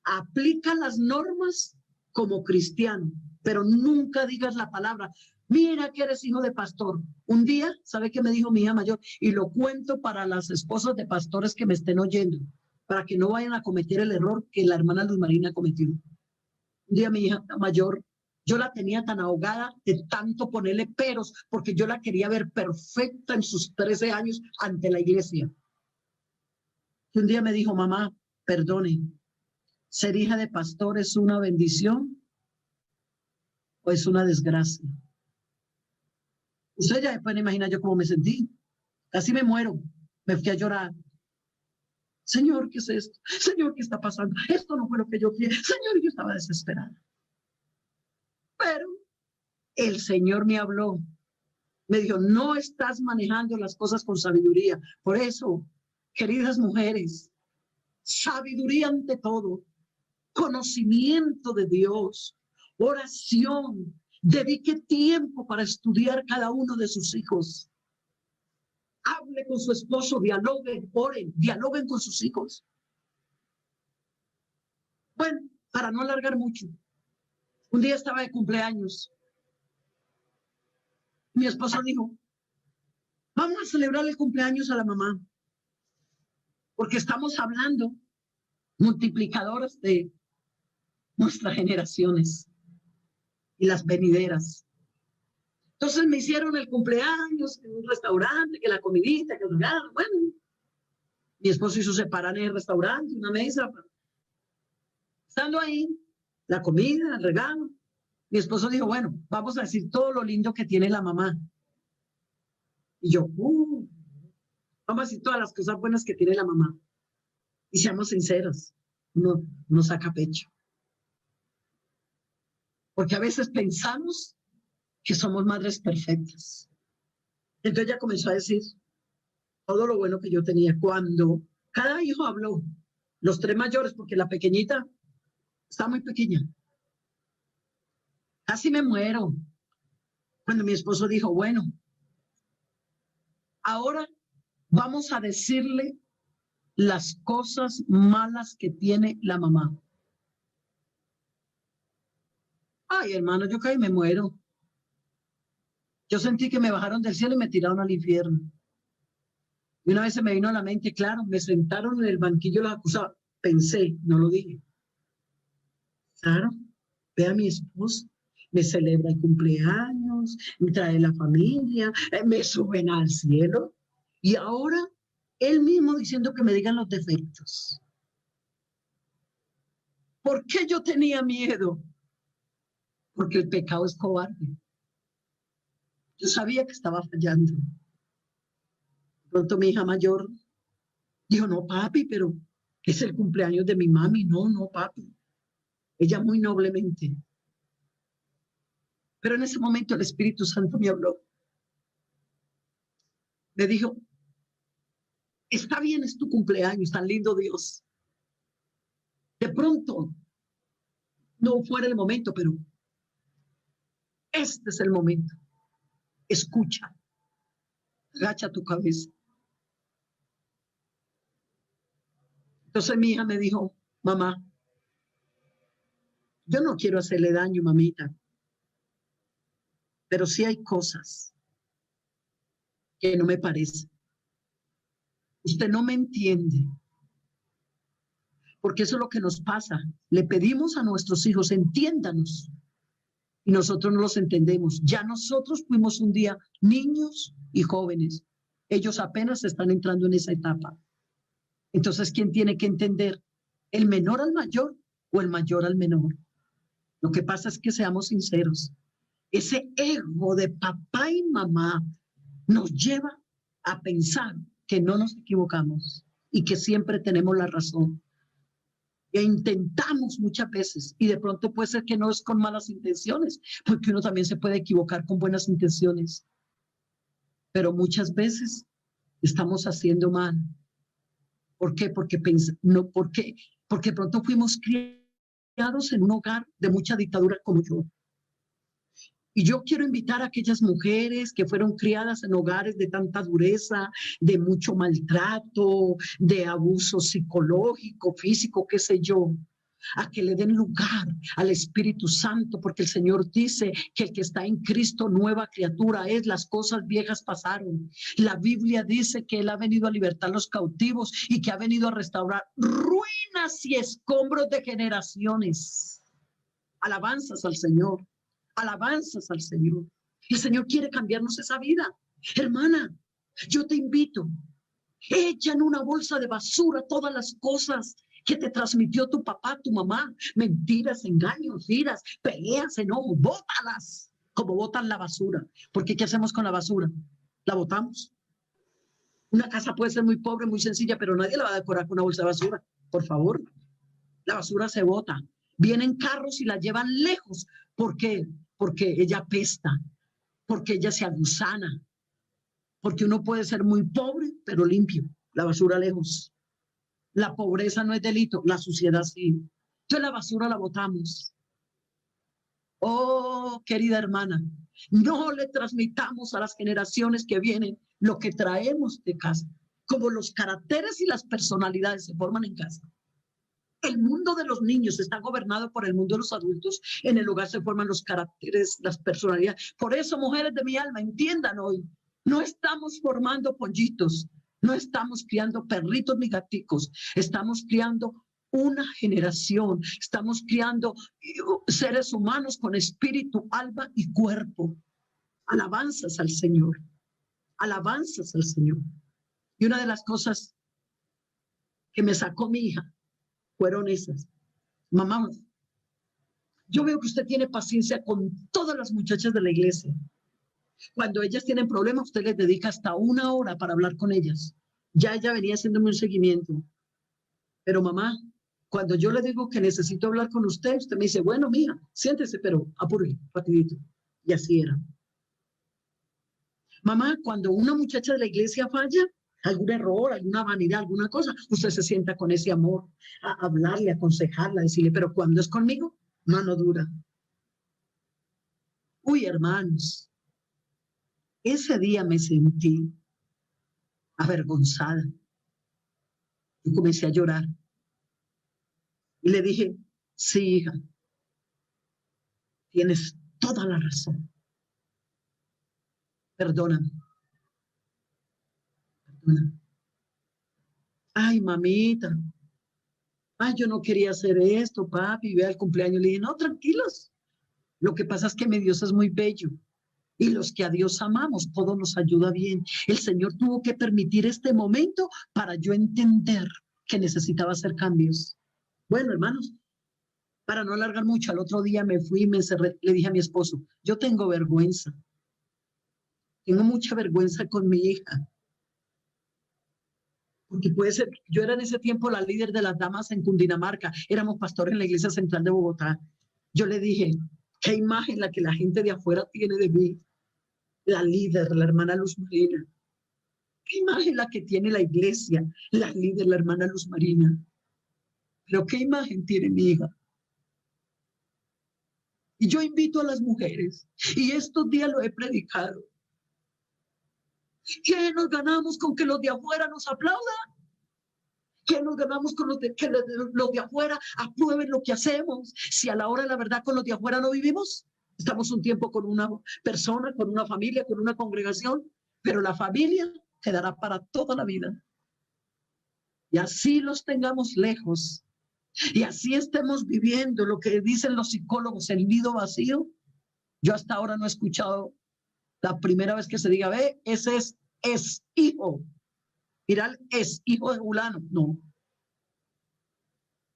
aplica las normas como cristiano, pero nunca digas la palabra, mira que eres hijo de pastor. Un día, ¿sabe qué me dijo mi hija mayor? Y lo cuento para las esposas de pastores que me estén oyendo, para que no vayan a cometer el error que la hermana Luz Marina cometió. Un día mi hija mayor, yo la tenía tan ahogada de tanto ponerle peros, porque yo la quería ver perfecta en sus 13 años ante la iglesia. Y un día me dijo, mamá, perdone, ¿ser hija de pastor es una bendición o es una desgracia? Usted ya pueden imaginar yo cómo me sentí. Casi me muero. Me fui a llorar. Señor, ¿qué es esto? Señor, ¿qué está pasando? Esto no fue lo que yo quería. Señor, yo estaba desesperada. Pero el Señor me habló. Me dijo, no estás manejando las cosas con sabiduría. Por eso, queridas mujeres, sabiduría ante todo, conocimiento de Dios, oración, dedique tiempo para estudiar cada uno de sus hijos. Hable con su esposo, dialoguen, oren, dialoguen con sus hijos. Bueno, para no alargar mucho, un día estaba de cumpleaños. Mi esposo dijo, vamos a celebrar el cumpleaños a la mamá, porque estamos hablando multiplicadoras de nuestras generaciones y las venideras. Entonces me hicieron el cumpleaños en un restaurante, que la comidita, que bueno, mi esposo hizo separar en el restaurante una mesa. Estando ahí, la comida, el regalo, mi esposo dijo, bueno, vamos a decir todo lo lindo que tiene la mamá. Y yo, vamos a decir todas las cosas buenas que tiene la mamá. Y seamos sinceros, uno saca pecho. Porque a veces pensamos que somos madres perfectas. Entonces ella comenzó a decir todo lo bueno que yo tenía. Cuando cada hijo habló, los 3 mayores, porque la pequeñita está muy pequeña. Casi me muero. Cuando mi esposo dijo, bueno, ahora vamos a decirle las cosas malas que tiene la mamá. Ay, hermano, yo caí y me muero. Yo sentí que me bajaron del cielo y me tiraron al infierno. Y una vez se me vino a la mente, claro, me sentaron en el banquillo los acusados. Pensé, no lo dije. Claro, ve a mi esposo, me celebra el cumpleaños, me trae la familia, me suben al cielo. Y ahora él mismo diciendo que me digan los defectos. ¿Por qué yo tenía miedo? Porque el pecado es cobarde. Yo sabía que estaba fallando. Pronto mi hija mayor dijo, no, papi, pero es el cumpleaños de mi mami. No, no, papi. Ella muy noblemente. Pero en ese momento el Espíritu Santo me habló. Me dijo, está bien, es tu cumpleaños, tan lindo Dios. De pronto, no fuera el momento, pero este es el momento. Escucha, agacha tu cabeza. Entonces mi hija me dijo, mamá, yo no quiero hacerle daño, mamita, pero sí hay cosas que no me parecen. Usted no me entiende, porque eso es lo que nos pasa. Le pedimos a nuestros hijos, entiéndanos, y nosotros no los entendemos. Ya nosotros fuimos un día niños y jóvenes. Ellos apenas están entrando en esa etapa. Entonces, ¿quién tiene que entender? ¿El menor al mayor o el mayor al menor? Lo que pasa es que seamos sinceros. Ese ego de papá y mamá nos lleva a pensar que no nos equivocamos y que siempre tenemos la razón. E intentamos muchas veces y de pronto puede ser que no es con malas intenciones, porque uno también se puede equivocar con buenas intenciones. Pero muchas veces estamos haciendo mal. ¿Por qué? Porque porque pronto fuimos criados en un hogar de mucha dictadura como yo. Y yo quiero invitar a aquellas mujeres que fueron criadas en hogares de tanta dureza, de mucho maltrato, de abuso psicológico, físico, qué sé yo, a que le den lugar al Espíritu Santo, porque el Señor dice que el que está en Cristo nueva criatura es, las cosas viejas pasaron. La Biblia dice que Él ha venido a libertar a los cautivos y que ha venido a restaurar ruinas y escombros de generaciones. Alabanzas al Señor. Alabanzas al Señor. El Señor quiere cambiarnos esa vida. Hermana, yo te invito, echa en una bolsa de basura todas las cosas que te transmitió tu papá, tu mamá, mentiras, engaños, iras, peleas, enojos, bótalas como botan la basura. Porque ¿qué hacemos con la basura? La botamos. Una casa puede ser muy pobre, muy sencilla, pero nadie la va a decorar con una bolsa de basura. Por favor, la basura se bota. Vienen carros y la llevan lejos. ¿Por qué? Porque ella apesta, porque ella se agusana, porque uno puede ser muy pobre, pero limpio. La basura lejos. La pobreza no es delito, la suciedad sí. Entonces la basura la botamos. Oh, querida hermana, no le transmitamos a las generaciones que vienen lo que traemos de casa, como los caracteres y las personalidades se forman en casa. El mundo de los niños está gobernado por el mundo de los adultos. En el hogar se forman los caracteres, las personalidades. Por eso, mujeres de mi alma, entiendan hoy, no estamos formando pollitos, no estamos criando perritos ni gaticos, estamos criando una generación, estamos criando seres humanos con espíritu, alma y cuerpo. Alabanzas al Señor, alabanzas al Señor. Y una de las cosas que me sacó mi hija fueron esas. Mamá, yo veo que usted tiene paciencia con todas las muchachas de la iglesia. Cuando ellas tienen problemas, usted les dedica hasta 1 hora para hablar con ellas. Ya ella venía haciéndome un seguimiento. Pero mamá, cuando yo le digo que necesito hablar con usted, usted me dice, bueno, mija, siéntese, pero apure, rapidito. Y así era. Mamá, cuando una muchacha de la iglesia falla, algún error, alguna vanidad, alguna cosa, usted se sienta con ese amor a hablarle, a aconsejarla, a decirle, pero cuando es conmigo, mano dura. Uy, hermanos, ese día me sentí avergonzada. Yo comencé a llorar y le dije, sí, hija, tienes toda la razón. Perdóname. Perdóname. Ay, mamita. Ay, yo no quería hacer esto, papi. Ve al cumpleaños. Le dije, no, tranquilos. Lo que pasa es que mi Dios es muy bello. Y los que a Dios amamos, todo nos ayuda bien. El Señor tuvo que permitir este momento para yo entender que necesitaba hacer cambios. Bueno, hermanos, para no alargar mucho, al otro día me fui y me encerré. Le dije a mi esposo, yo tengo vergüenza. Tengo mucha vergüenza con mi hija. Porque puede ser, yo era en ese tiempo la líder de las damas en Cundinamarca, éramos pastores en la iglesia central de Bogotá. Yo le dije, qué imagen la que la gente de afuera tiene de mí, la líder, la hermana Luz Marina. Qué imagen la que tiene la iglesia, la líder, la hermana Luz Marina. Pero qué imagen tiene mi hija. Y yo invito a las mujeres, y estos días lo he predicado. ¿Qué nos ganamos con que los de afuera nos aplaudan? ¿Qué nos ganamos con que los de afuera aprueben lo que hacemos? Si a la hora de la verdad con los de afuera no vivimos, estamos un tiempo con una persona, con una familia, con una congregación, pero la familia quedará para toda la vida. Y así los tengamos lejos, y así estemos viviendo lo que dicen los psicólogos, el nido vacío. Yo hasta ahora no he escuchado la primera vez que se diga, ve, ese es hijo. Mira, es hijo de fulano. No.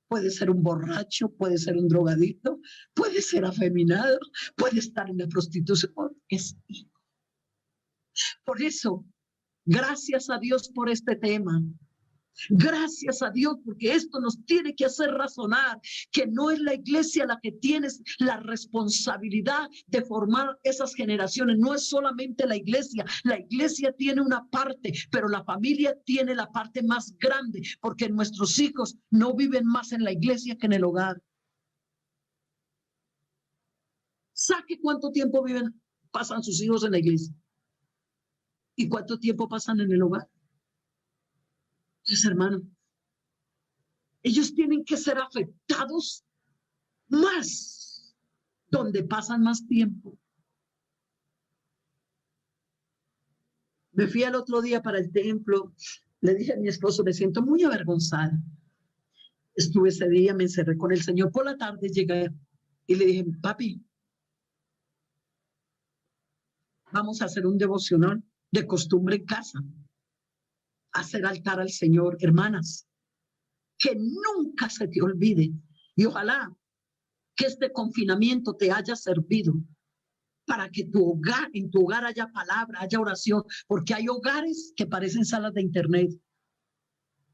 Puede ser un borracho, puede ser un drogadicto, puede ser afeminado, puede estar en la prostitución. Es hijo. Por eso, gracias a Dios por este tema. Gracias a Dios, porque esto nos tiene que hacer razonar que no es la iglesia la que tiene la responsabilidad de formar esas generaciones. No es solamente la iglesia tiene una parte, pero la familia tiene la parte más grande, porque nuestros hijos no viven más en la iglesia que en el hogar. ¿Sabe cuánto tiempo pasan sus hijos en la iglesia? ¿Y cuánto tiempo pasan en el hogar? Entonces, hermano, ellos tienen que ser afectados más, donde pasan más tiempo. Me fui al otro día para el templo, le dije a mi esposo, me siento muy avergonzada. Estuve ese día, me encerré con el Señor. Por la tarde llegué y le dije, papi, vamos a hacer un devocional de costumbre en casa, hacer altar al Señor. Hermanas, que nunca se te olvide, y ojalá que este confinamiento te haya servido para que en tu hogar haya palabra, haya oración, porque hay hogares que parecen salas de internet.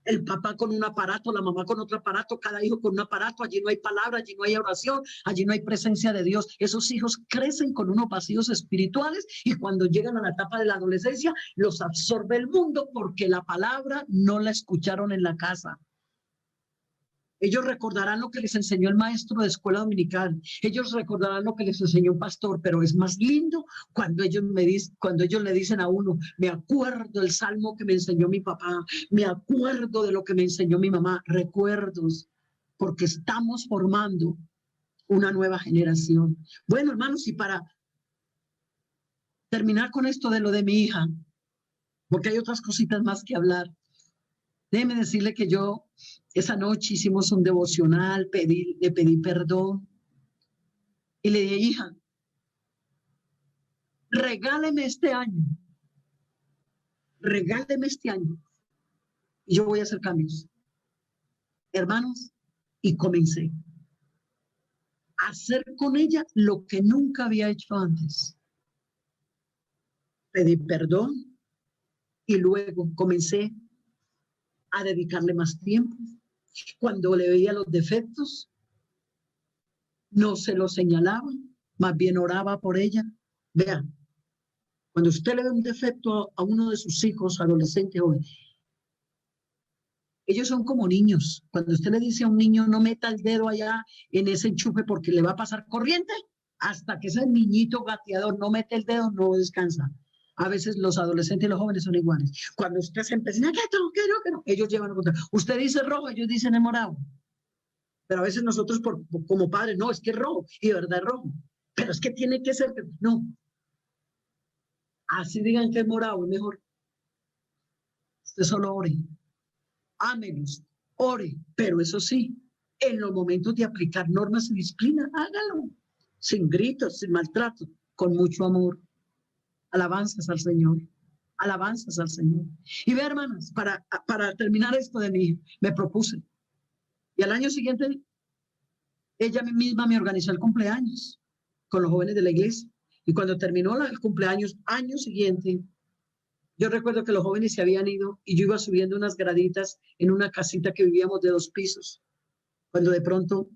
El papá con un aparato, la mamá con otro aparato, cada hijo con un aparato, allí no hay palabra, allí no hay oración, allí no hay presencia de Dios. Esos hijos crecen con unos vacíos espirituales y cuando llegan a la etapa de la adolescencia los absorbe el mundo porque la palabra no la escucharon en la casa. Ellos recordarán lo que les enseñó el maestro de escuela dominical. Ellos recordarán lo que les enseñó un pastor, pero es más lindo cuando ellos le dicen a uno, me acuerdo del salmo que me enseñó mi papá, me acuerdo de lo que me enseñó mi mamá. Recuerdos, porque estamos formando una nueva generación. Bueno, hermanos, y para terminar con esto de lo de mi hija, porque hay otras cositas más que hablar. Déjeme decirle que yo esa noche hicimos un devocional, le pedí perdón y le dije, hija, regáleme este año y yo voy a hacer cambios. Hermanos, y comencé a hacer con ella lo que nunca había hecho antes. Pedí perdón y luego comencé a dedicarle más tiempo. Cuando le veía los defectos, no se los señalaba, más bien oraba por ella. Vean, cuando usted le ve un defecto a uno de sus hijos, adolescentes, joven, ellos son como niños. Cuando usted le dice a un niño, no meta el dedo allá en ese enchufe porque le va a pasar corriente, hasta que ese niñito gateador no mete el dedo, no descansa. A veces los adolescentes y los jóvenes son iguales. Cuando usted se empieza, que no, ellos llevan a contar. Usted dice rojo, ellos dicen morado. Pero a veces nosotros como padres, no, es que es rojo, y de verdad es rojo. Pero es que tiene que ser, no. Así digan que es morado, es mejor. Usted solo ore. Ámenos, ore, pero eso sí, en los momentos de aplicar normas y disciplina, hágalo. Sin gritos, sin maltrato, con mucho amor. Alabanzas al Señor. Alabanzas al Señor. Y ve, hermanas, para terminar esto de mí, me propuse. Y al año siguiente, ella misma me organizó el cumpleaños con los jóvenes de la iglesia. Y cuando terminó el cumpleaños, año siguiente, Yo recuerdo que los jóvenes se habían ido y yo iba subiendo unas graditas en una casita que vivíamos de 2 pisos, cuando de pronto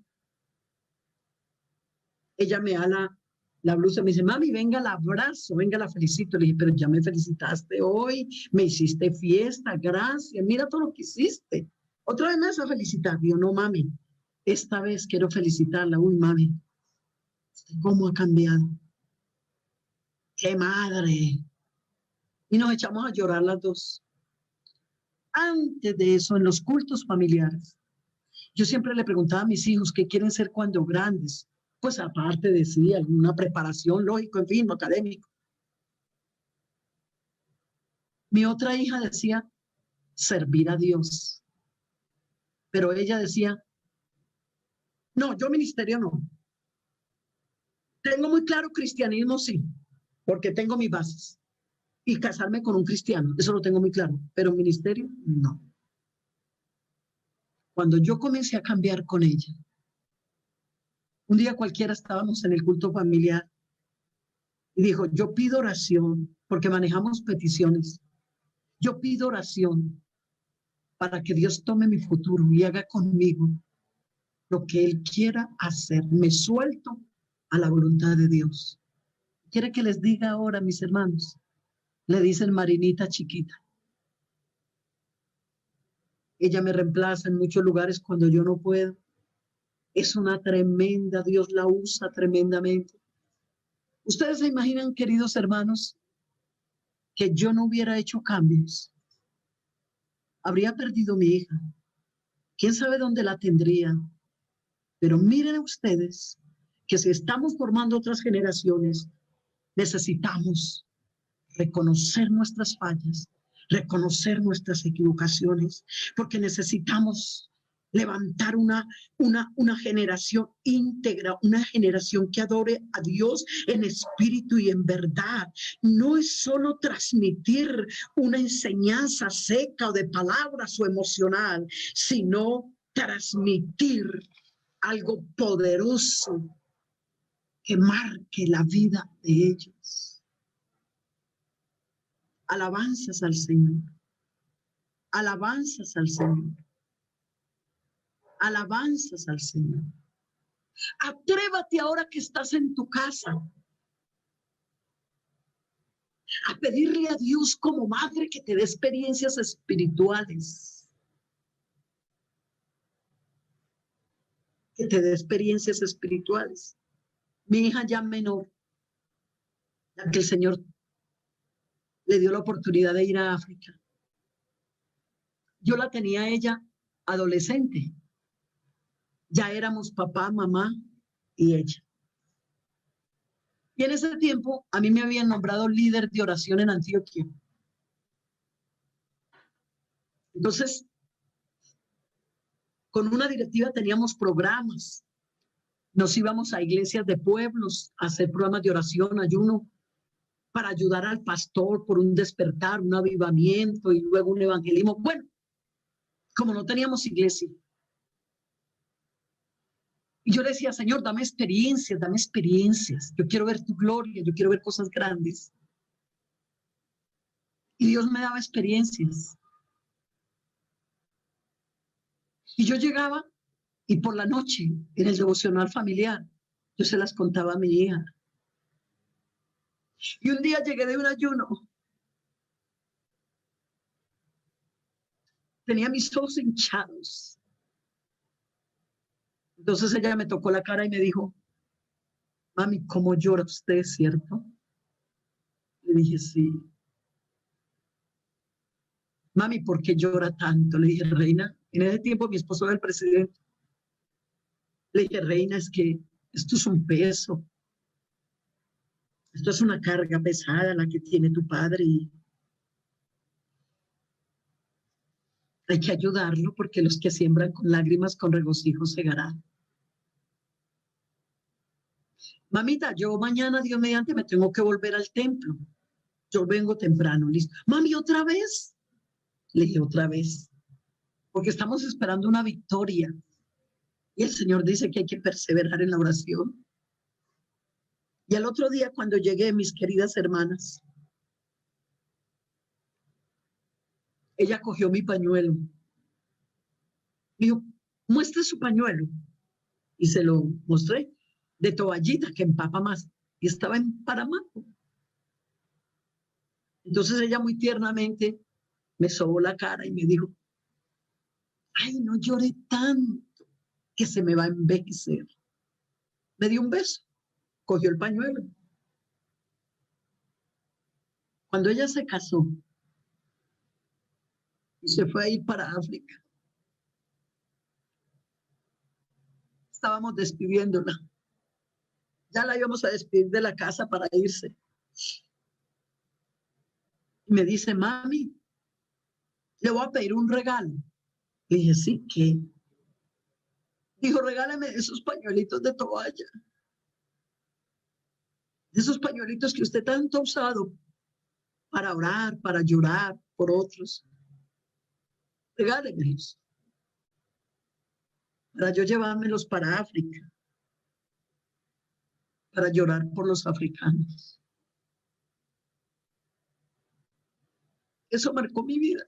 ella me da la blusa, me dice, mami, venga, la abrazo, venga, la felicito. Le dije, pero ya me felicitaste hoy, me hiciste fiesta, gracias, mira todo lo que hiciste. Otra vez me vas a felicitar. Yo, no, mami, esta vez quiero felicitarla. Uy, mami, ¿cómo ha cambiado? ¡Qué madre! Y nos echamos a llorar las dos. Antes de eso, en los cultos familiares, yo siempre le preguntaba a mis hijos qué quieren ser cuando grandes. Pues aparte de sí, alguna preparación, lógico, en fin, académico. Mi otra hija decía, servir a Dios. Pero ella decía, no, yo ministerio no. Tengo muy claro cristianismo, sí, porque tengo mis bases. Y casarme con un cristiano, eso lo tengo muy claro. Pero ministerio, no. Cuando yo comencé a cambiar con ella, un día cualquiera estábamos en el culto familiar y dijo, yo pido oración, porque manejamos peticiones. Yo pido oración para que Dios tome mi futuro y haga conmigo lo que Él quiera hacer. Me suelto a la voluntad de Dios. ¿Quiere que les diga ahora, mis hermanos? Le dicen Marinita chiquita. Ella me reemplaza en muchos lugares cuando yo no puedo. Es una tremenda, Dios la usa tremendamente. Ustedes se imaginan, queridos hermanos, que yo no hubiera hecho cambios. Habría perdido mi hija. ¿Quién sabe dónde la tendría? Pero miren ustedes que si estamos formando otras generaciones, necesitamos reconocer nuestras fallas, reconocer nuestras equivocaciones, porque necesitamos levantar una generación íntegra, una generación que adore a Dios en espíritu y en verdad. No es solo transmitir una enseñanza seca o de palabras o emocional, sino transmitir algo poderoso que marque la vida de ellos. Alabanzas al Señor. Alabanzas al Señor. Alabanzas al Señor. Atrévate ahora que estás en tu casa a pedirle a Dios como madre que te dé experiencias espirituales. Que te dé experiencias espirituales. Mi hija ya menor, la que el Señor le dio la oportunidad de ir a África. Yo la tenía ella adolescente. Ya éramos papá, mamá y ella. Y en ese tiempo a mí me habían nombrado líder de oración en Antioquia. Entonces, con una directiva teníamos programas. Nos íbamos a iglesias de pueblos a hacer programas de oración, ayuno, para ayudar al pastor por un despertar, un avivamiento y luego un evangelismo. Bueno, como no teníamos iglesia. Y yo le decía, Señor, dame experiencias, dame experiencias. Yo quiero ver tu gloria, yo quiero ver cosas grandes. Y Dios me daba experiencias. Y yo llegaba y por la noche, en el devocional familiar, yo se las contaba a mi hija. Y un día llegué de un ayuno. Tenía mis ojos hinchados. Entonces ella me tocó la cara y me dijo, mami, ¿cómo llora usted, cierto? Le dije, sí. Mami, ¿por qué llora tanto? Le dije, reina, en ese tiempo mi esposo era el presidente. Le dije, reina, es que esto es un peso. Esto es una carga pesada la que tiene tu padre y hay que ayudarlo porque los que siembran con lágrimas, con regocijo segarán. Mamita, yo mañana, Dios mediante, me tengo que volver al templo. Yo vengo temprano, listo. Mami, ¿otra vez? Le dije, otra vez. Porque estamos esperando una victoria. Y el Señor dice que hay que perseverar en la oración. Y al otro día, cuando llegué, mis queridas hermanas, ella cogió mi pañuelo. Dijo, muestre su pañuelo. Y se lo mostré, de toallita que empapa más. Y estaba emparamado. Entonces ella muy tiernamente me sobó la cara y me dijo, ay, no llore tanto, que se me va a envejecer. Me dio un beso, cogió el pañuelo. Cuando ella se casó y se fue a ir para África, estábamos despidiéndola. Ya la íbamos a despedir de la casa para irse. Y me dice, mami, le voy a pedir un regalo. Le dije, sí, ¿qué? Dijo, regálame esos pañuelitos de toalla. Esos pañuelitos que usted tanto ha usado para orar, para llorar por otros. Regálemelos. Para yo llevármelos para África. Para llorar por los africanos. Eso marcó mi vida.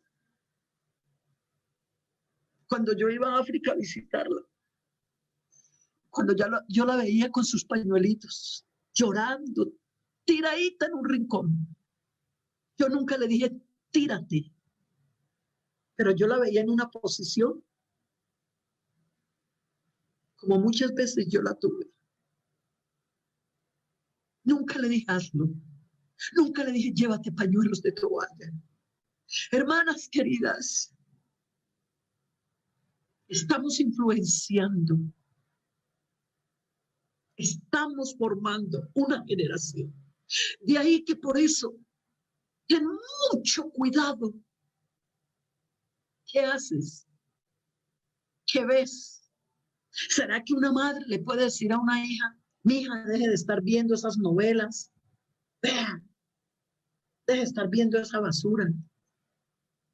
Cuando yo iba a África a visitarla, cuando yo la veía con sus pañuelitos, llorando, tiradita en un rincón. Yo nunca le dije, tírate, pero yo la veía en una posición como muchas veces yo la tuve. Nunca le dije, hazlo. Nunca le dije, llévate pañuelos de toalla. Hermanas queridas, estamos influenciando, estamos formando una generación. De ahí que por eso, ten mucho cuidado. ¿Qué haces? ¿Qué ves? ¿Será que una madre le puede decir a una hija, mi hija, deje de estar viendo esas novelas? Vea, deje de estar viendo esa basura.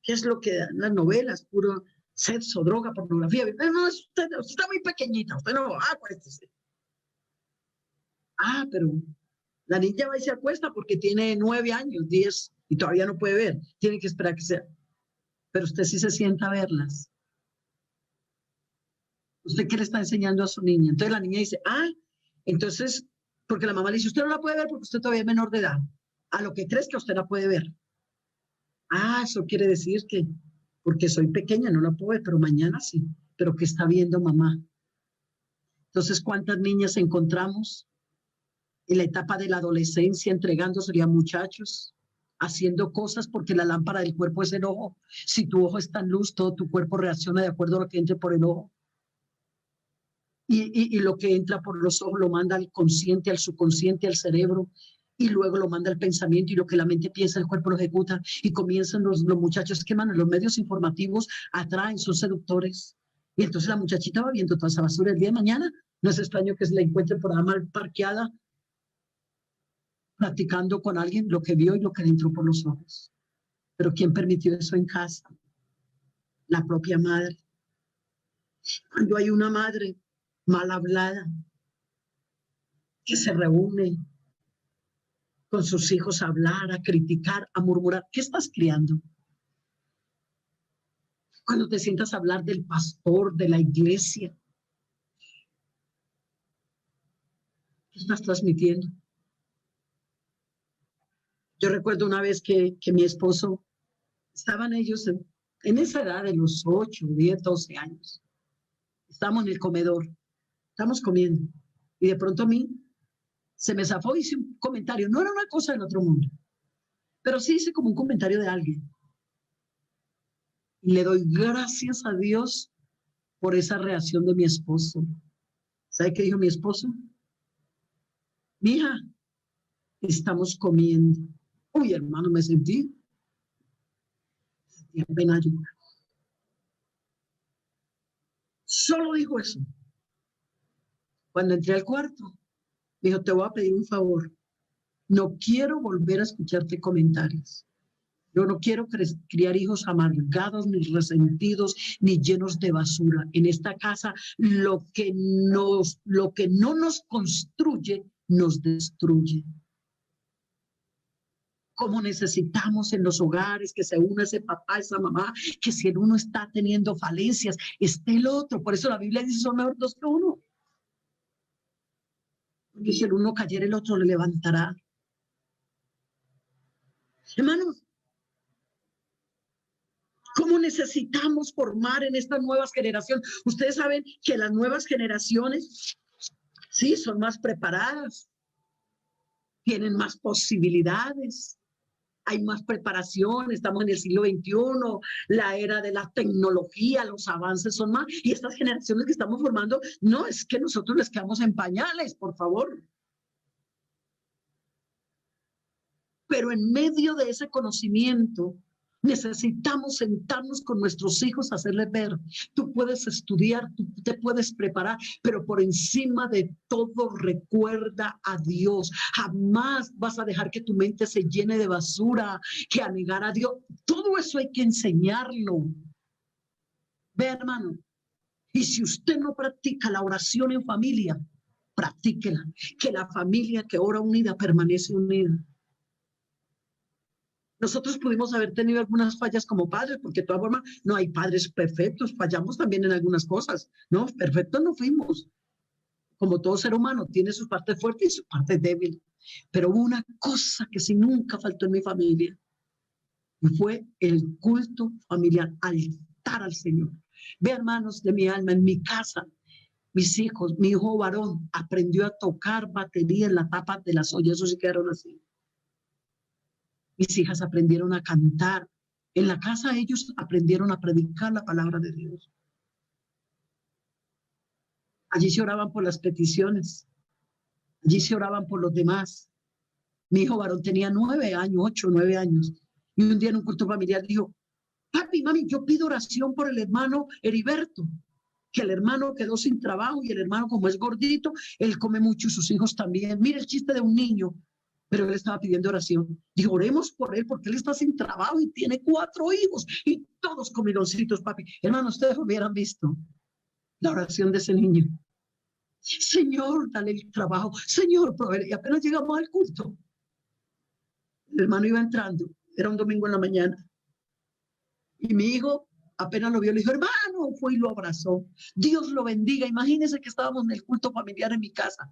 ¿Qué es lo que dan las novelas? Puro sexo, droga, pornografía. No, usted está muy pequeñita, usted no, acuéstese. Pero la niña va y se acuesta porque tiene 9 años, 10, y todavía no puede ver. Tiene que esperar que sea. Pero usted sí se sienta a verlas. ¿Usted qué le está enseñando a su niña? Entonces la niña dice, entonces, porque la mamá le dice, usted no la puede ver porque usted todavía es menor de edad. A lo que crees que usted la puede ver. Eso quiere decir que porque soy pequeña no la puedo ver, pero mañana sí. Pero ¿qué está viendo mamá? Entonces, ¿cuántas niñas encontramos en la etapa de la adolescencia entregándose a muchachos, haciendo cosas porque la lámpara del cuerpo es el ojo? Si tu ojo está en luz, todo tu cuerpo reacciona de acuerdo a lo que entre por el ojo. Y lo que entra por los ojos lo manda al consciente, al subconsciente, al cerebro, y luego lo manda al pensamiento, y lo que la mente piensa, el cuerpo lo ejecuta, y comienzan los muchachos que los medios informativos atraen, son seductores. Y entonces la muchachita va viendo toda esa basura el día de mañana. No es extraño que se la encuentre por ahí mal parqueada, practicando con alguien lo que vio y lo que le entró por los ojos. Pero ¿quién permitió eso en casa? La propia madre. Cuando hay una madre mal hablada, que se reúne con sus hijos a hablar, a criticar, a murmurar, ¿qué estás criando? Cuando te sientas a hablar del pastor, de la iglesia, ¿qué estás transmitiendo? Yo recuerdo una vez que mi esposo, estaban ellos en esa edad de los 8, 10, 12 años. Estábamos en el comedor, estamos comiendo, y de pronto a mí se me zafó, hice un comentario, no era una cosa del otro mundo, pero sí hice como un comentario de alguien. Y le doy gracias a Dios por esa reacción de mi esposo. ¿Sabe qué dijo mi esposo? Mija, estamos comiendo. Uy, hermano, me sentí pena llorar. Solo dijo eso. Cuando entré al cuarto, me dijo, te voy a pedir un favor. No quiero volver a escucharte comentarios. Yo no quiero criar hijos amargados, ni resentidos, ni llenos de basura. En esta casa, lo que no nos construye, nos destruye. Cómo necesitamos en los hogares que se una ese papá, esa mamá, que si el uno está teniendo falencias, esté el otro. Por eso la Biblia dice, son mejor dos que uno. Porque si el uno cayera, el otro le levantará. Hermanos, ¿cómo necesitamos formar en estas nuevas generaciones? Ustedes saben que las nuevas generaciones, sí, son más preparadas, tienen más posibilidades, hay más preparación, estamos en el siglo XXI, la era de la tecnología, los avances son más, y estas generaciones que estamos formando, no es que nosotros les quedamos en pañales, por favor. Pero en medio de ese conocimiento, necesitamos sentarnos con nuestros hijos, hacerles ver, tú puedes estudiar, tú te puedes preparar, pero por encima de todo recuerda a Dios. Jamás vas a dejar que tu mente se llene de basura, que a negar a Dios. Todo eso hay que enseñarlo. Ve, hermano, y si usted no practica la oración en familia, practíquela, que la familia que ora unida permanece unida. Nosotros pudimos haber tenido algunas fallas como padres, porque de todas formas no hay padres perfectos, fallamos también en algunas cosas, ¿no? Perfectos no fuimos. Como todo ser humano, tiene sus partes fuertes y sus partes débiles. Pero hubo una cosa que sí nunca faltó en mi familia, y fue el culto familiar, altar al Señor. Ve, hermanos de mi alma, en mi casa, mis hijos, mi hijo varón aprendió a tocar batería en la tapa de las ollas, eso sí quedaron así. Mis hijas aprendieron a cantar. En la casa ellos aprendieron a predicar la palabra de Dios. Allí se oraban por las peticiones. Allí se oraban por los demás. Mi hijo varón tenía 9 años, 8, 9 años. Y un día en un culto familiar dijo, papi, mami, yo pido oración por el hermano Heriberto, que el hermano quedó sin trabajo y el hermano, como es gordito, él come mucho y sus hijos también. Mira el chiste de un niño. Pero él estaba pidiendo oración. Dijo, oremos por él porque él está sin trabajo y tiene 4 hijos y todos comidoncitos, papi. Hermano, ustedes hubieran visto la oración de ese niño. Señor, dale el trabajo. Señor, proveer. Y apenas llegamos al culto, el hermano iba entrando. Era un domingo en la mañana. Y mi hijo apenas lo vio, le dijo, hermano, fue y lo abrazó. Dios lo bendiga. Imagínense que estábamos en el culto familiar en mi casa.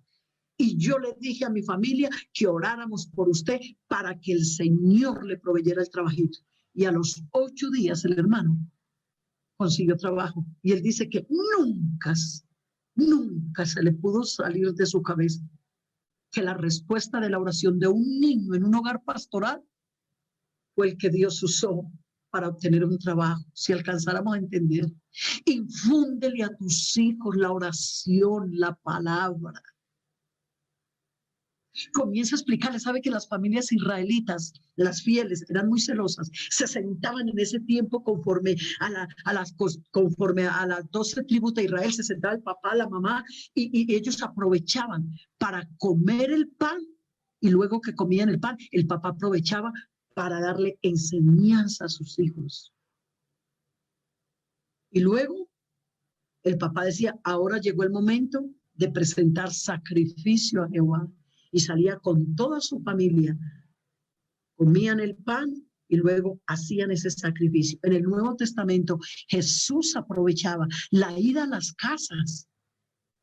Y yo le dije a mi familia que oráramos por usted para que el Señor le proveyera el trabajito. Y a los 8 días el hermano consiguió trabajo. Y él dice que nunca se le pudo salir de su cabeza que la respuesta de la oración de un niño en un hogar pastoral fue el que Dios usó para obtener un trabajo. Si alcanzáramos a entender, infúndele a tus hijos la oración, la palabra. Comienza a explicarle, sabe que las familias israelitas, las fieles, eran muy celosas, se sentaban en ese tiempo conforme a las 12 tribus de Israel, se sentaba el papá, la mamá, y ellos aprovechaban para comer el pan, y luego que comían el pan, el papá aprovechaba para darle enseñanza a sus hijos. Y luego el papá decía, ahora llegó el momento de presentar sacrificio a Jehová. Y salía con toda su familia, comían el pan y luego hacían ese sacrificio. En el Nuevo Testamento Jesús aprovechaba la ida a las casas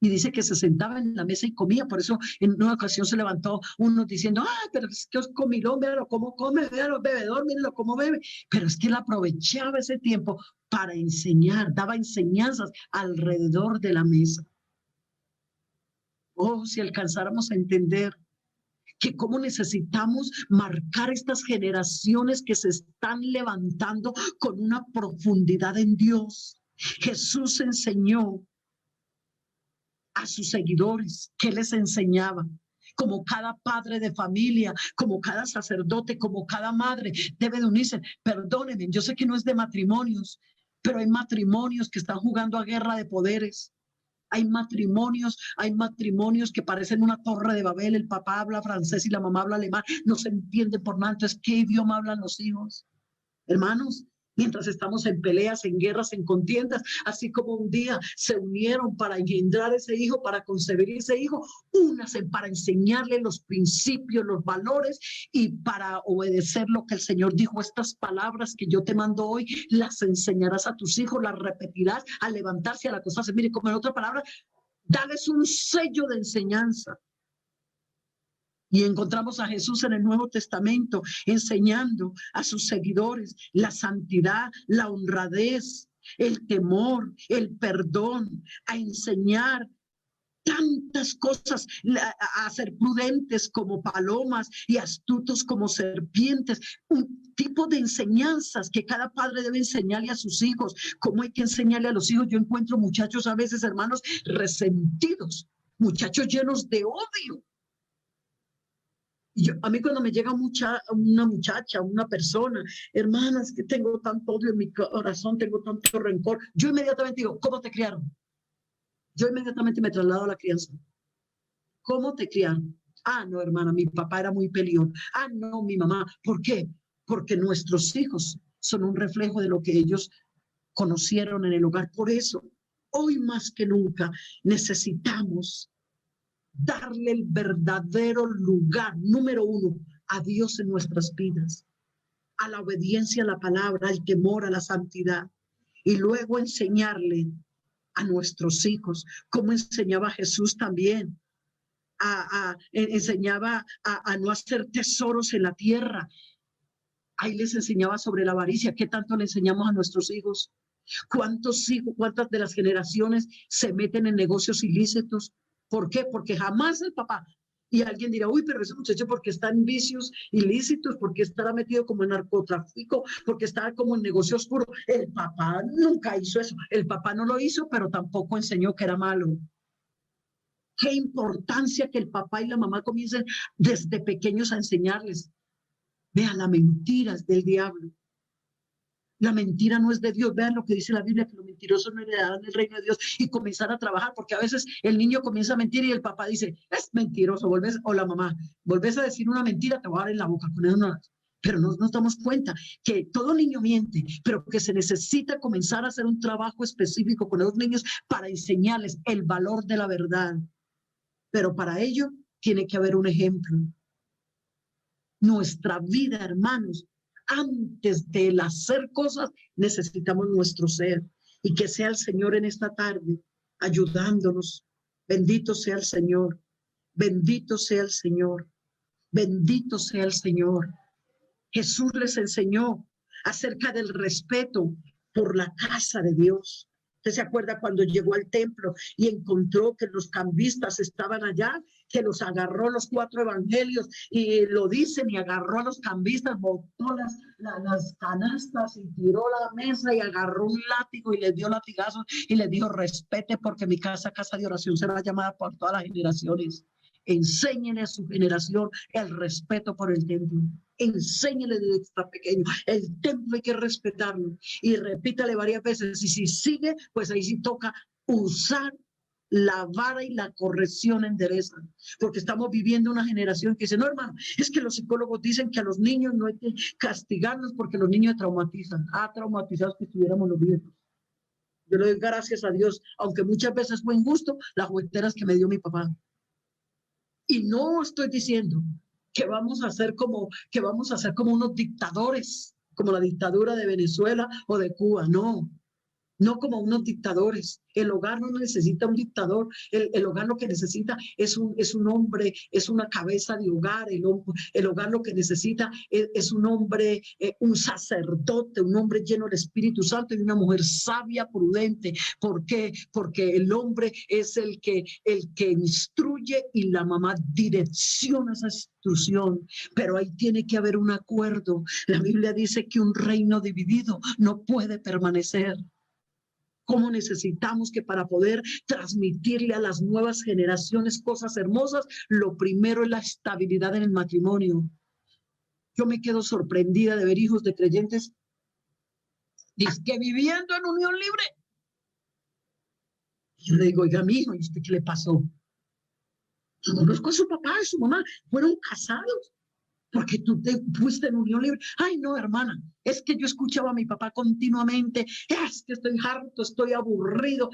y dice que se sentaba en la mesa y comía. Por eso en una ocasión se levantó uno diciendo, pero es que os comilón, véalo cómo come, véalo bebedor, mírenlo cómo bebe. Pero es que él aprovechaba ese tiempo para enseñar, daba enseñanzas alrededor de la mesa. Oh, si alcanzáramos a entender que cómo necesitamos marcar estas generaciones que se están levantando con una profundidad en Dios. Jesús enseñó a sus seguidores, ¿qué les enseñaba? Como cada padre de familia, como cada sacerdote, como cada madre debe de unirse. Perdónenme, yo sé que no es de matrimonios, pero hay matrimonios que están jugando a guerra de poderes. Hay matrimonios que parecen una torre de Babel. El papá habla francés y la mamá habla alemán. No se entiende por nada. Entonces, ¿qué idioma hablan los hijos? Hermanos, Mientras estamos en peleas, en guerras, en contiendas, así como un día se unieron para engendrar ese hijo, para concebir ese hijo, únase para enseñarle los principios, los valores y para obedecer lo que el Señor dijo. Estas palabras que yo te mando hoy, las enseñarás a tus hijos, las repetirás al levantarse, al acostarse. Mire, como en otra palabra, dales un sello de enseñanza. Y encontramos a Jesús en el Nuevo Testamento enseñando a sus seguidores la santidad, la honradez, el temor, el perdón, a enseñar tantas cosas, a ser prudentes como palomas y astutos como serpientes, un tipo de enseñanzas que cada padre debe enseñarle a sus hijos. ¿Cómo hay que enseñarle a los hijos? Yo encuentro muchachos a veces, hermanos, resentidos, muchachos llenos de odio. A mí cuando me llega una muchacha, una persona, hermana, es que tengo tanto odio en mi corazón, tengo tanto rencor, yo inmediatamente digo, ¿cómo te criaron? Yo inmediatamente me traslado a la crianza. ¿Cómo te criaron? Ah, no, hermana, mi papá era muy peleón. Ah, no, mi mamá. ¿Por qué? Porque nuestros hijos son un reflejo de lo que ellos conocieron en el hogar. Por eso, hoy más que nunca, necesitamos darle el verdadero lugar, número uno, a Dios en nuestras vidas, a la obediencia a la palabra, al temor, a la santidad, y luego enseñarle a nuestros hijos, como enseñaba Jesús también, enseñaba a no hacer tesoros en la tierra. Ahí les enseñaba sobre la avaricia. ¿Qué tanto le enseñamos a nuestros hijos? ¿Cuántos hijos, cuántas de las generaciones se meten en negocios ilícitos? ¿Por qué? Porque jamás el papá. Y alguien dirá, uy, pero ese muchacho, ¿porque está en vicios ilícitos? ¿Porque estará metido como en narcotráfico? ¿Porque está como en negocio oscuro? El papá nunca hizo eso. El papá no lo hizo, pero tampoco enseñó que era malo. Qué importancia que el papá y la mamá comiencen desde pequeños a enseñarles. Vean, la mentira es del diablo. La mentira no es de Dios. Vean lo que dice la Biblia, que los mentirosos no heredarán el reino de Dios, y comenzar a trabajar, porque a veces el niño comienza a mentir y el papá dice, es mentiroso, o la mamá, volvés a decir una mentira, te voy a dar en la boca con eso. No. Pero no nos damos cuenta que todo niño miente, pero que se necesita comenzar a hacer un trabajo específico con los niños para enseñarles el valor de la verdad. Pero para ello tiene que haber un ejemplo. Nuestra vida, hermanos, antes de hacer cosas, necesitamos nuestro ser. Y que sea el Señor en esta tarde ayudándonos. Bendito sea el Señor. Bendito sea el Señor. Bendito sea el Señor. Jesús les enseñó acerca del respeto por la casa de Dios. ¿Usted se acuerda cuando llegó al templo y encontró que los cambistas estaban allá, que los agarró los 4 evangelios y lo dicen, y agarró a los cambistas, botó las canastas y tiró la mesa y agarró un látigo y les dio latigazos y les dijo, respete, porque mi casa, casa de oración, será llamada por todas las generaciones? Enséñenle a su generación el respeto por el templo. Enséñenle desde que está pequeño. El templo hay que respetarlo. Y repítale varias veces. Y si sigue, pues ahí sí toca usar la vara y la corrección endereza. Porque estamos viviendo una generación que dice, no, hermano, es que los psicólogos dicen que a los niños no hay que castigarlos porque los niños traumatizan. Ah, traumatizados que estuviéramos los viejos. Yo le doy gracias a Dios, aunque muchas veces fue injusto, las jugueteras que me dio mi papá. Y no estoy diciendo que vamos a ser como unos dictadores, como la dictadura de Venezuela o de Cuba, no. No como unos dictadores. El hogar no necesita un dictador. El hogar lo que necesita es un hombre, es una cabeza de hogar. El hogar lo que necesita es un hombre, un sacerdote, un hombre lleno del Espíritu Santo y una mujer sabia, prudente. ¿Por qué? Porque el hombre es el que instruye y la mamá direcciona esa instrucción. Pero ahí tiene que haber un acuerdo. La Biblia dice que un reino dividido no puede permanecer. ¿Cómo necesitamos que para poder transmitirle a las nuevas generaciones cosas hermosas? Lo primero es la estabilidad en el matrimonio. Yo me quedo sorprendida de ver hijos de creyentes que viviendo en unión libre. Yo le digo, oiga, mi hijo, ¿y usted qué le pasó? Yo conozco a su papá y su mamá, fueron casados porque tú te fuiste en unión libre. Ay, no, hermana, es que yo escuchaba a mi papá continuamente, es que estoy harto, estoy aburrido.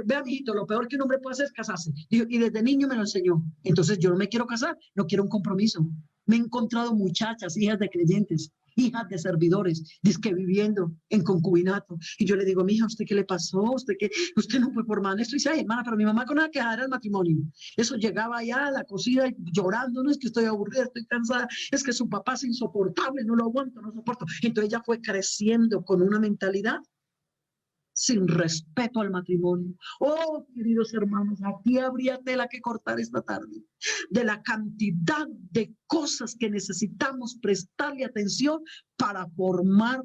Vea, mijito, lo peor que un hombre puede hacer es casarse. Y desde niño me lo enseñó. Entonces yo no me quiero casar, no quiero un compromiso. Me he encontrado muchachas, hijas de creyentes, hijas de servidores, dizque viviendo en concubinato. Y yo le digo, mija, ¿usted qué le pasó? ¿Usted no fue por mal? Esto dice, ay, hermana, pero mi mamá con nada que era el matrimonio. Eso llegaba allá a la cocina llorando, no es que estoy aburrida, estoy cansada, es que su papá es insoportable, no lo aguanto, no soporto. Entonces ella fue creciendo con una mentalidad sin respeto al matrimonio. Oh, queridos hermanos, aquí habría tela que cortar esta tarde de la cantidad de cosas que necesitamos prestarle atención para formar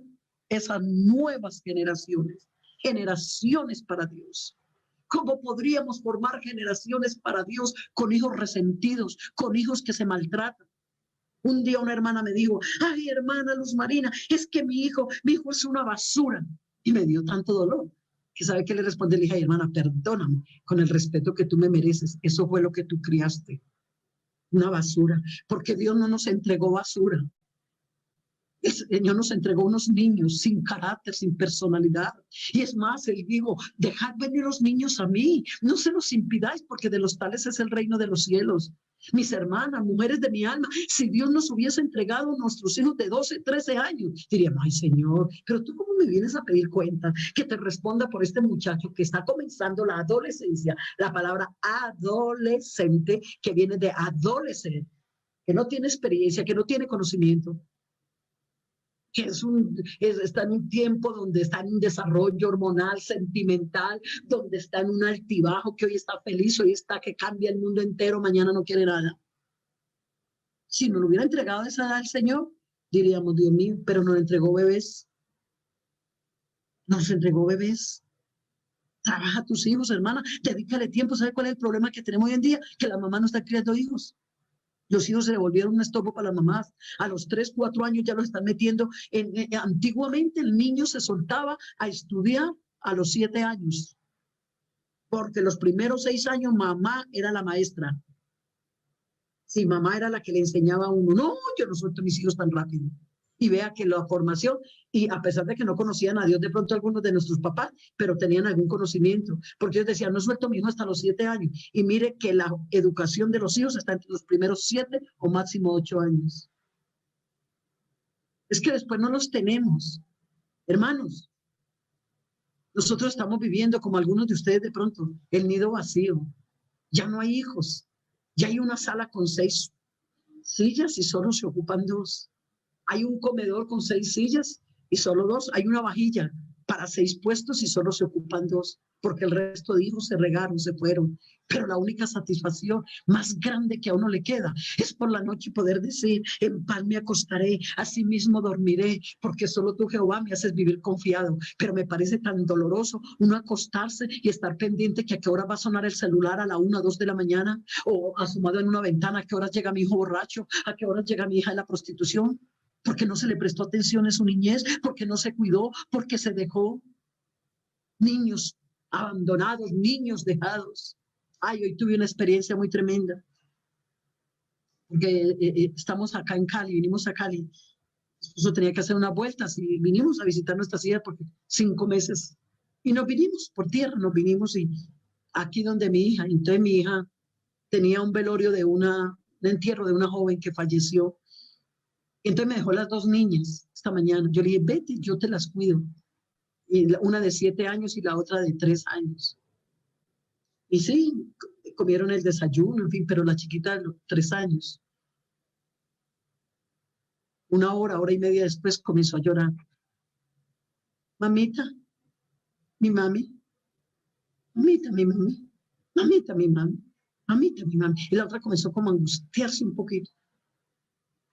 esas nuevas generaciones, generaciones para Dios. ¿Cómo podríamos formar generaciones para Dios con hijos resentidos, con hijos que se maltratan? Un día una hermana me dijo, ay, hermana Luz Marina, es que mi hijo es una basura. Y me dio tanto dolor que sabe que le respondí, le dije, ay, hermana, perdóname, con el respeto que tú me mereces, eso fue lo que tú criaste, una basura, porque Dios no nos entregó basura. El Señor nos entregó unos niños sin carácter, sin personalidad. Y es más, Él dijo, dejad venir los niños a mí, no se los impidáis, porque de los tales es el reino de los cielos. Mis hermanas, mujeres de mi alma, si Dios nos hubiese entregado a nuestros hijos de 12, 13 años, diríamos, ay Señor, pero tú cómo me vienes a pedir cuenta que te responda por este muchacho que está comenzando la adolescencia, la palabra adolescente, que viene de adolecer, que no tiene experiencia, que no tiene conocimiento, que está en un tiempo donde está en un desarrollo hormonal, sentimental, donde está en un altibajo, que hoy está feliz, hoy está que cambia el mundo entero, mañana no quiere nada. Si nos lo hubiera entregado a esa edad al Señor, diríamos, Dios mío, pero nos entregó bebés. Nos entregó bebés. Trabaja a tus hijos, hermana, dedícale tiempo. ¿Sabe cuál es el problema que tenemos hoy en día? Que la mamá no está criando hijos. Los hijos se le volvieron un estorbo para las mamás. A los 3, 4 años ya los están metiendo. Antiguamente el niño se soltaba a estudiar a los 7 años, porque los primeros 6 años mamá era la maestra. Sí, mamá era la que le enseñaba a uno. No, yo no suelto a mis hijos tan rápido. Y vea que la formación, y a pesar de que no conocían a Dios de pronto algunos de nuestros papás, pero tenían algún conocimiento, porque ellos decían, no suelto a mi hijo hasta los 7 años. Y mire que la educación de los hijos está entre los primeros 7 o máximo 8 años. Es que después no los tenemos. Hermanos, nosotros estamos viviendo, como algunos de ustedes de pronto, el nido vacío. Ya no hay hijos. Ya hay una sala con 6 sillas y solo se ocupan 2. Hay un comedor con 6 sillas y solo 2. Hay una vajilla para 6 puestos y solo se ocupan 2, porque el resto de hijos se regaron, se fueron. Pero la única satisfacción más grande que a uno le queda es por la noche poder decir, en paz me acostaré, así mismo dormiré, porque solo tú, Jehová, me haces vivir confiado. Pero me parece tan doloroso uno acostarse y estar pendiente que a qué hora va a sonar el celular, a la 1, 2 de la mañana, o asomado en una ventana, a qué horas llega mi hijo borracho, a qué horas llega mi hija de la prostitución, porque no se le prestó atención en su niñez, porque no se cuidó, porque se dejó. Niños abandonados, niños dejados. Ay, hoy tuve una experiencia muy tremenda, porque estamos acá en Cali, vinimos a Cali. Eso tenía que hacer unas vueltas y vinimos a visitar nuestra ciudad porque 5 meses. Y nos vinimos por tierra, nos vinimos y aquí donde mi hija, entonces mi hija tenía un velorio de un entierro de una joven que falleció. Y entonces me dejó las 2 niñas esta mañana. Yo le dije, vete, yo te las cuido. Y una de 7 años y la otra de 3 años. Y sí, comieron el desayuno, en fin, pero la chiquita de los 3 años, una hora y media después comenzó a llorar. Mamita, mi mami, mamita, mi mami, mamita, mi mami, mamita, mi mami. Y la otra comenzó como a angustiarse un poquito.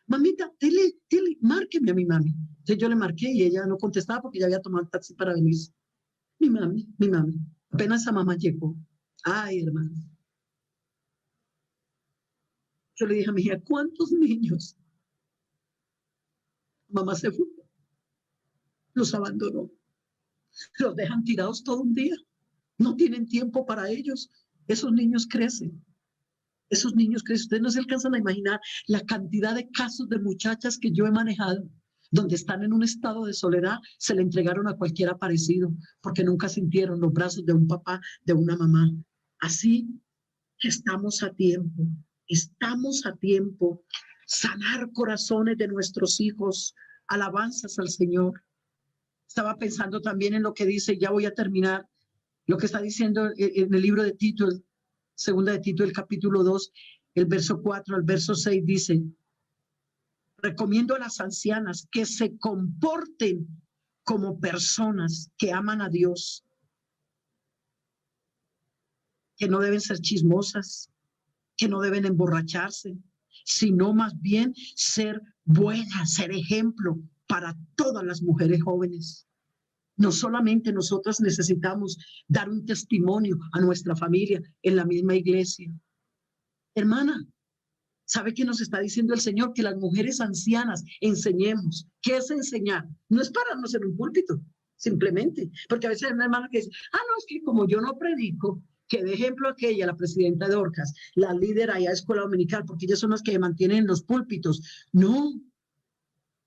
Mamita, dile, márqueme a mi mami. Entonces yo le marqué y ella no contestaba porque ya había tomado el taxi para venir. Mi mami, mi mami. Apenas esa mamá llegó. Ay, hermano. Yo le dije a mi hija, ¿cuántos niños? Mamá se fue, los abandonó, los dejan tirados todo un día, no tienen tiempo para ellos. Esos niños crecen, Esos niños que ustedes no se alcanzan a imaginar la cantidad de casos de muchachas que yo he manejado, donde están en un estado de soledad, se le entregaron a cualquier aparecido, porque nunca sintieron los brazos de un papá, de una mamá. Así que estamos a tiempo, sanar corazones de nuestros hijos, alabanzas al Señor. Estaba pensando también en lo que dice, ya voy a terminar, lo que está diciendo en el libro de Tito, segunda de Tito, el capítulo 2, el verso 4 al verso 6 dice: recomiendo a las ancianas que se comporten como personas que aman a Dios, que no deben ser chismosas, que no deben emborracharse, sino más bien ser buenas, ser ejemplo para todas las mujeres jóvenes. No solamente nosotras necesitamos dar un testimonio a nuestra familia en la misma iglesia. Hermana, ¿sabe qué nos está diciendo el Señor? Que las mujeres ancianas enseñemos. ¿Qué es enseñar? No es pararnos en un púlpito, simplemente. Porque a veces hay una hermana que dice, no, es que como yo no predico, que de ejemplo aquella, la presidenta de Orcas, la líder allá de escuela dominical, porque ellas son las que mantienen en los púlpitos. No,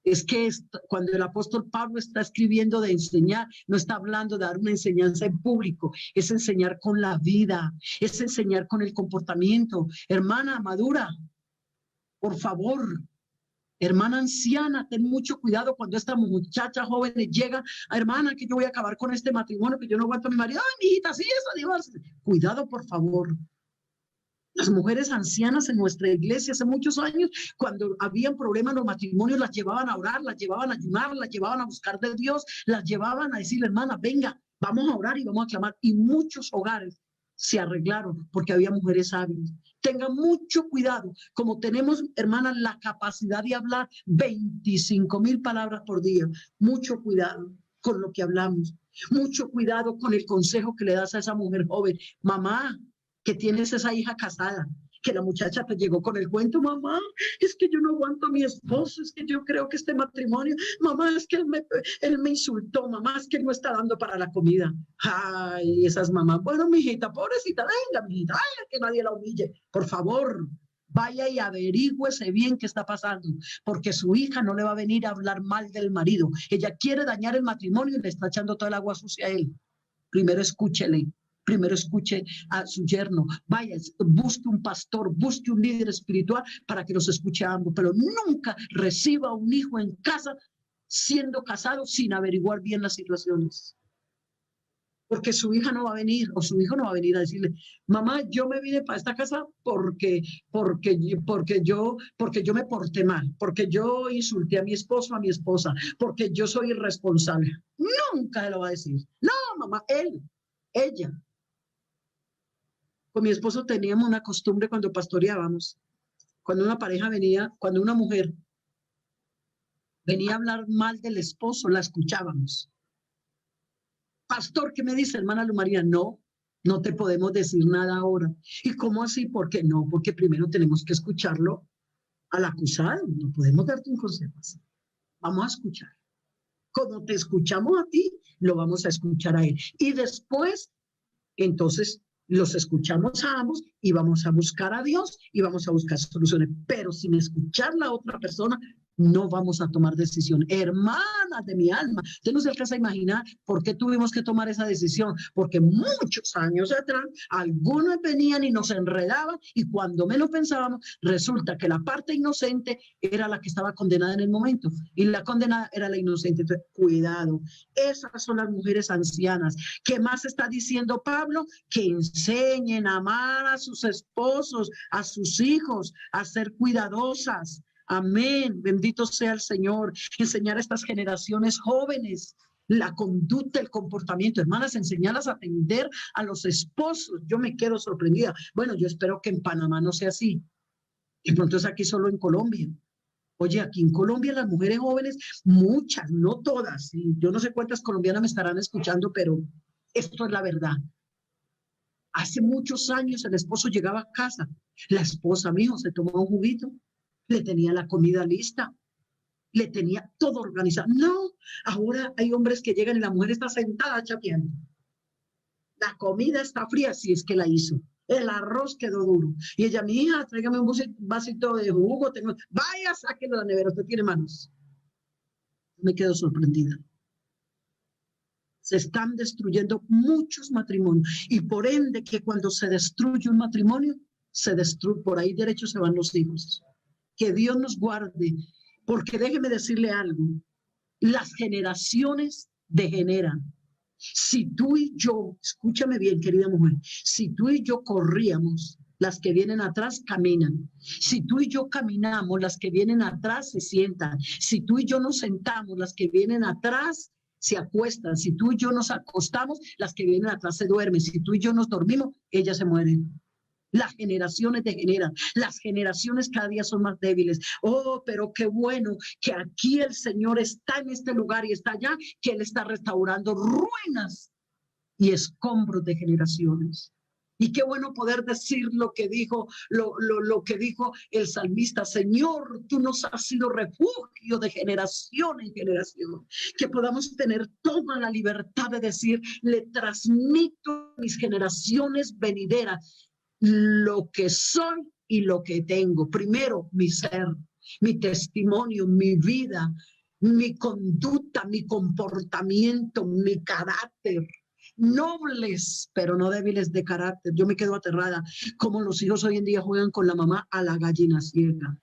es que cuando el apóstol Pablo está escribiendo de enseñar, no está hablando de dar una enseñanza en público, es enseñar con la vida, es enseñar con el comportamiento. Hermana madura, por favor, hermana anciana, ten mucho cuidado cuando esta muchacha joven llega, hermana, que yo voy a acabar con este matrimonio, que yo no aguanto a mi marido. Ay, mijita, sí, eso, divorcio. Cuidado, por favor. Las mujeres ancianas en nuestra iglesia hace muchos años, cuando habían problemas en los matrimonios, las llevaban a orar, las llevaban a ayunar, las llevaban a buscar de Dios, las llevaban a decirle, hermana, venga, vamos a orar y vamos a clamar. Y muchos hogares se arreglaron porque había mujeres hábiles. Tengan mucho cuidado, como tenemos, hermanas, la capacidad de hablar 25,000 palabras por día. Mucho cuidado con lo que hablamos. Mucho cuidado con el consejo que le das a esa mujer joven. Mamá, que tienes esa hija casada, que la muchacha te llegó con el cuento, mamá, es que yo no aguanto a mi esposo, es que yo creo que este matrimonio, mamá, es que él me insultó, mamá, es que él no está dando para la comida. Ay, esas mamás, bueno, mijita, pobrecita, venga, mijita, ay, que nadie la humille, por favor. Vaya y averigüese bien qué está pasando, porque su hija no le va a venir a hablar mal del marido. Ella quiere dañar el matrimonio y le está echando toda el agua sucia a él. Primero escúchele. Primero escuche a su yerno, vaya, busque un pastor, busque un líder espiritual para que los escuche a ambos, pero nunca reciba un hijo en casa siendo casado sin averiguar bien las situaciones. Porque su hija no va a venir o su hijo no va a venir a decirle, mamá, yo me vine para esta casa porque yo me porté mal, porque yo insulté a mi esposo, a mi esposa, porque yo soy irresponsable. Nunca se lo va a decir. No, mamá, ella. Con mi esposo teníamos una costumbre cuando pastoreábamos, cuando una pareja venía, cuando una mujer venía a hablar mal del esposo, la escuchábamos. Pastor, ¿qué me dice, hermana Lumaría? No, no te podemos decir nada ahora. ¿Y cómo así? ¿Por qué no? Porque primero tenemos que escucharlo al acusado. No podemos darte un consejo así. Vamos a escuchar. Como te escuchamos a ti, lo vamos a escuchar a él. Y después, entonces, los escuchamos a ambos y vamos a buscar a Dios y vamos a buscar soluciones. Pero sin escuchar a la otra persona, no vamos a tomar decisión. Hermanas de mi alma, usted no se alcanza a imaginar por qué tuvimos que tomar esa decisión, porque muchos años atrás algunos venían y nos enredaban y cuando menos pensábamos, resulta que la parte inocente era la que estaba condenada en el momento y la condenada era la inocente. Entonces, cuidado, esas son las mujeres ancianas. ¿Qué más está diciendo Pablo? Que enseñen a amar a sus esposos, a sus hijos, a ser cuidadosas. Amén, bendito sea el Señor. Enseñar a estas generaciones jóvenes la conducta, el comportamiento. Hermanas, enseñarlas a atender a los esposos. Yo me quedo sorprendida. Bueno, yo espero que en Panamá no sea así. Y pronto es aquí solo en Colombia. Oye, aquí en Colombia las mujeres jóvenes, muchas, no todas, y yo no sé cuántas colombianas me estarán escuchando, pero esto es la verdad. Hace muchos años el esposo llegaba a casa, la esposa, mijo, se tomó un juguito, le tenía la comida lista, le tenía todo organizado. No, ahora hay hombres que llegan y la mujer está sentada chateando. La comida está fría, si es que la hizo. El arroz quedó duro. Y ella, mi hija, tráigame un vasito de jugo. Vaya, sáquelo de la nevera, usted tiene manos. Me quedo sorprendida. Se están destruyendo muchos matrimonios. Y por ende, que cuando se destruye un matrimonio, se destruye, por ahí derecho se van los hijos. Que Dios nos guarde. Porque déjeme decirle algo. Las generaciones degeneran. Si tú y yo, escúchame bien, querida mujer, si tú y yo corríamos, las que vienen atrás caminan. Si tú y yo caminamos, las que vienen atrás se sientan. Si tú y yo nos sentamos, las que vienen atrás se acuestan. Si tú y yo nos acostamos, las que vienen atrás se duermen. Si tú y yo nos dormimos, ellas se mueren. Las generaciones degeneran, las generaciones cada día son más débiles. Oh, pero qué bueno que aquí el Señor está en este lugar y está allá, que Él está restaurando ruinas y escombros de generaciones. Y qué bueno poder decir lo que dijo, lo que dijo el salmista: Señor, tú nos has sido refugio de generación en generación. Que podamos tener toda la libertad de decir: le transmito a mis generaciones venideras lo que soy y lo que tengo. Primero, mi ser, mi testimonio, mi vida, mi conducta, mi comportamiento, mi carácter. Nobles, pero no débiles de carácter. Yo me quedo aterrada como los hijos hoy en día juegan con la mamá a la gallina ciega.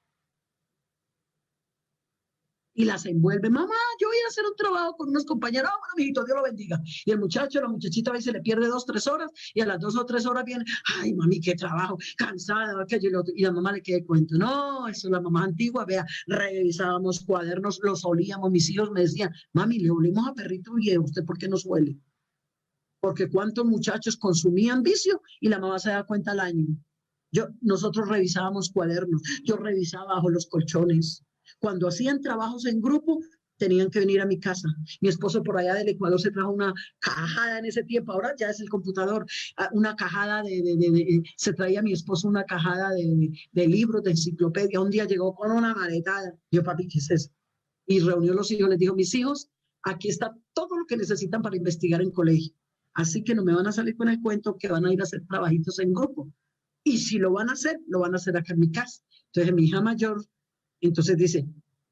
Y las envuelve: mamá, yo voy a hacer un trabajo con unos compañeros. Ah, bueno, mijito, Dios lo bendiga. Y el muchacho, la muchachita a veces le pierde 2, 3 horas y a las 2 o 3 horas viene: ay, mami, qué trabajo, cansada, aquello y lo otro. Y la mamá le queda el cuento. No, eso es la mamá antigua, vea, revisábamos cuadernos, los olíamos. Mis hijos me decían: mami, le olimos a perrito viejo, ¿usted por qué nos huele? Porque cuántos muchachos consumían vicio y la mamá se da cuenta al año. Nosotros revisábamos cuadernos, yo revisaba bajo los colchones. Cuando hacían trabajos en grupo, tenían que venir a mi casa. Mi esposo por allá del Ecuador se trajo una cajada en ese tiempo, ahora ya es el computador, una cajada se traía mi esposo una cajada de libros, de enciclopedia. Un día llegó con una maletada. Yo, papi, ¿qué es eso? Y reunió los hijos, les dijo: mis hijos, aquí está todo lo que necesitan para investigar en colegio. Así que no me van a salir con el cuento que van a ir a hacer trabajitos en grupo. Y si lo van a hacer acá en mi casa. Entonces mi hija mayor, entonces dice: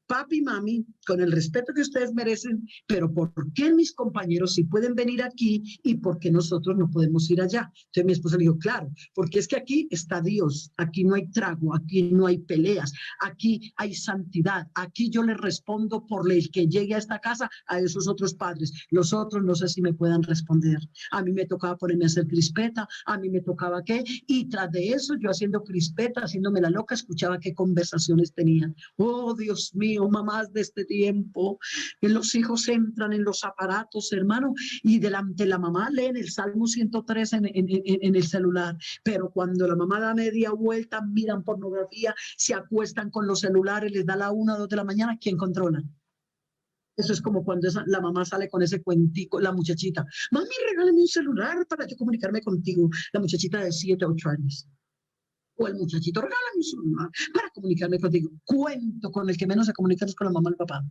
papi, mami, con el respeto que ustedes merecen, pero ¿por qué mis compañeros sí pueden venir aquí y por qué nosotros no podemos ir allá? Entonces mi esposa le dijo: claro, porque es que aquí está Dios, aquí no hay trago, aquí no hay peleas, aquí hay santidad, aquí yo le respondo por el que llegue a esta casa a esos otros padres. Los otros no sé si me puedan responder. A mí me tocaba ponerme a hacer crispeta, a mí me tocaba qué, y tras de eso yo haciendo crispeta, haciéndome la loca, escuchaba qué conversaciones tenían. Oh, Dios mío, mamás de este tiempo, los hijos entran en los aparatos, hermano, y delante de la mamá leen el Salmo 103 en el celular, pero cuando la mamá da media vuelta, miran pornografía, se acuestan con los celulares, les da la 1 o 2 de la mañana, ¿quién controla? Eso es como cuando la mamá sale con ese cuentico, la muchachita: mami, regálame un celular para yo comunicarme contigo. La muchachita de 7, 8 años. O el muchachito: regálame un celular para comunicarme contigo. Cuento con el que menos se comunica es con la mamá y el papá.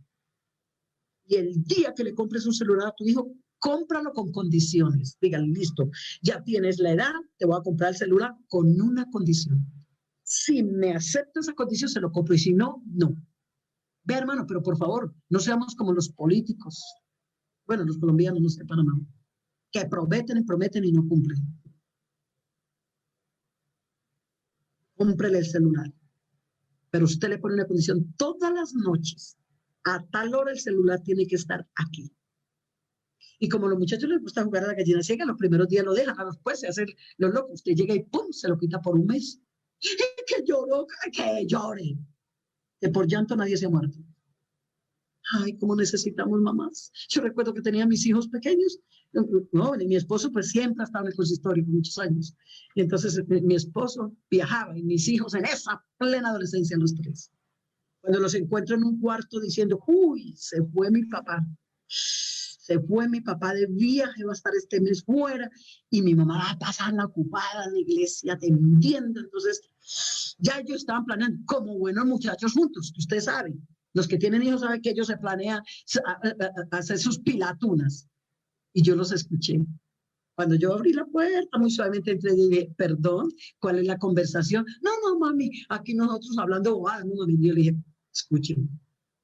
Y el día que le compres un celular a tu hijo, cómpralo con condiciones. Digan: listo, ya tienes la edad, te voy a comprar el celular con una condición. Si me acepta esa condición, se lo compro, y si no, no. Ve, hermano, pero por favor, no seamos como los políticos. Bueno, los colombianos, no sé, Panamá, que prometen y no cumplen. Cómprele el celular, pero usted le pone una condición: todas las noches, a tal hora el celular tiene que estar aquí. Y como a los muchachos les gusta jugar a la gallina ciega, los primeros días lo dejan, después se hacen los locos. Usted llega y ¡pum!, se lo quita por un mes. Que lloró, que llore. Que por llanto nadie se ha muerto. Ay, cómo necesitamos mamás. Yo recuerdo que tenía mis hijos pequeños. No, y mi esposo pues siempre ha estado en el consistorio por muchos años. Y entonces mi esposo viajaba y mis hijos en esa plena adolescencia, los 3. Cuando los encuentro en un cuarto diciendo: uy, se fue mi papá. Se fue mi papá de viaje, va a estar este mes fuera, y mi mamá va a pasarla ocupada en la iglesia atendiendo. Entonces, ya ellos estaban planeando, como buenos muchachos juntos, que ustedes saben, los que tienen hijos saben que ellos se planean hacer sus pilatunas. Y yo los escuché. Cuando yo abrí la puerta, muy suavemente entré y dije, perdón, ¿cuál es la conversación? No, no, mami, aquí nosotros hablando bobadas, no, mami. Yo le dije, escuchen,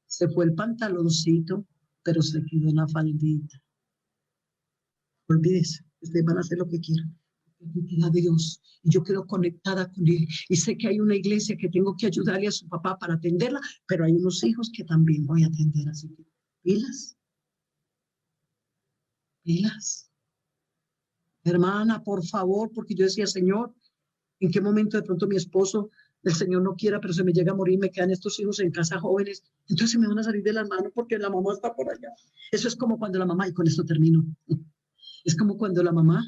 se fue el pantaloncito, pero se quedó en la faldita. Olvídese, ustedes van a hacer lo que quieran. Yo quiero a Dios y yo quedo conectada con Él. Y sé que hay una iglesia que tengo que ayudarle a su papá para atenderla, pero hay unos hijos que también voy a atender. Así que, pilas, pilas. Hermana, por favor, porque yo decía, Señor, ¿en qué momento de pronto mi esposo, el Señor no quiera, pero se me llega a morir, me quedan estos hijos en casa jóvenes? Entonces se me van a salir de las manos porque la mamá está por allá. Eso es como cuando la mamá, y con esto termino, es como cuando la mamá,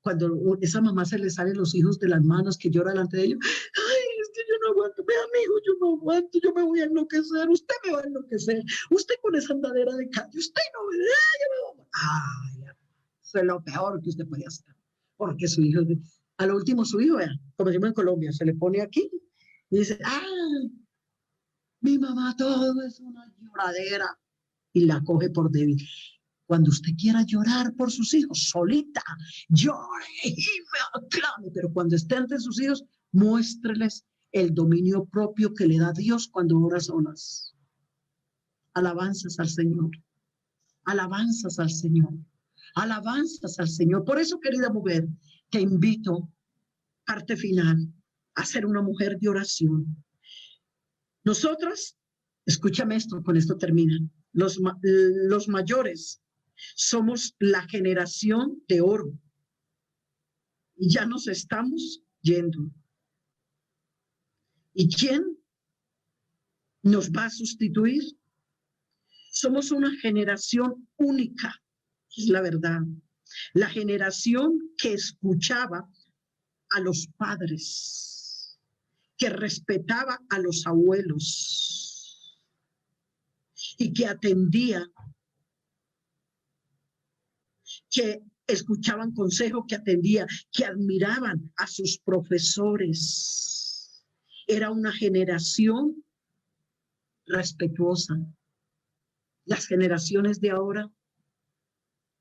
cuando esa mamá se le salen los hijos de las manos, que llora delante de ellos. Ay, es que yo no aguanto, vea, amigo, yo no aguanto, yo me voy a enloquecer, usted me va a enloquecer, usted con esa andadera de calle, usted no me... Ay, eso es lo peor que usted puede hacer, porque su hijo, a lo último su hijo, como decimos en Colombia, se le pone aquí y dice, mi mamá todo es una lloradera, y la coge por débil. Cuando usted quiera llorar por sus hijos, solita, llore y me aclame, pero cuando esté ante sus hijos, muéstreles el dominio propio que le da Dios cuando ora solas. Alabanzas al Señor, alabanzas al Señor, alabanzas al Señor. Por eso, querida mujer, te invito, parte final, a ser una mujer de oración. Nosotras, escúchame esto, con esto termina, los mayores somos la generación de oro y ya nos estamos yendo. ¿Y quién nos va a sustituir? Somos una generación única, es la verdad. La generación que escuchaba a los padres, que respetaba a los abuelos y que atendía, que escuchaban consejo, que atendía, que admiraban a sus profesores. Era una generación respetuosa. Las generaciones de ahora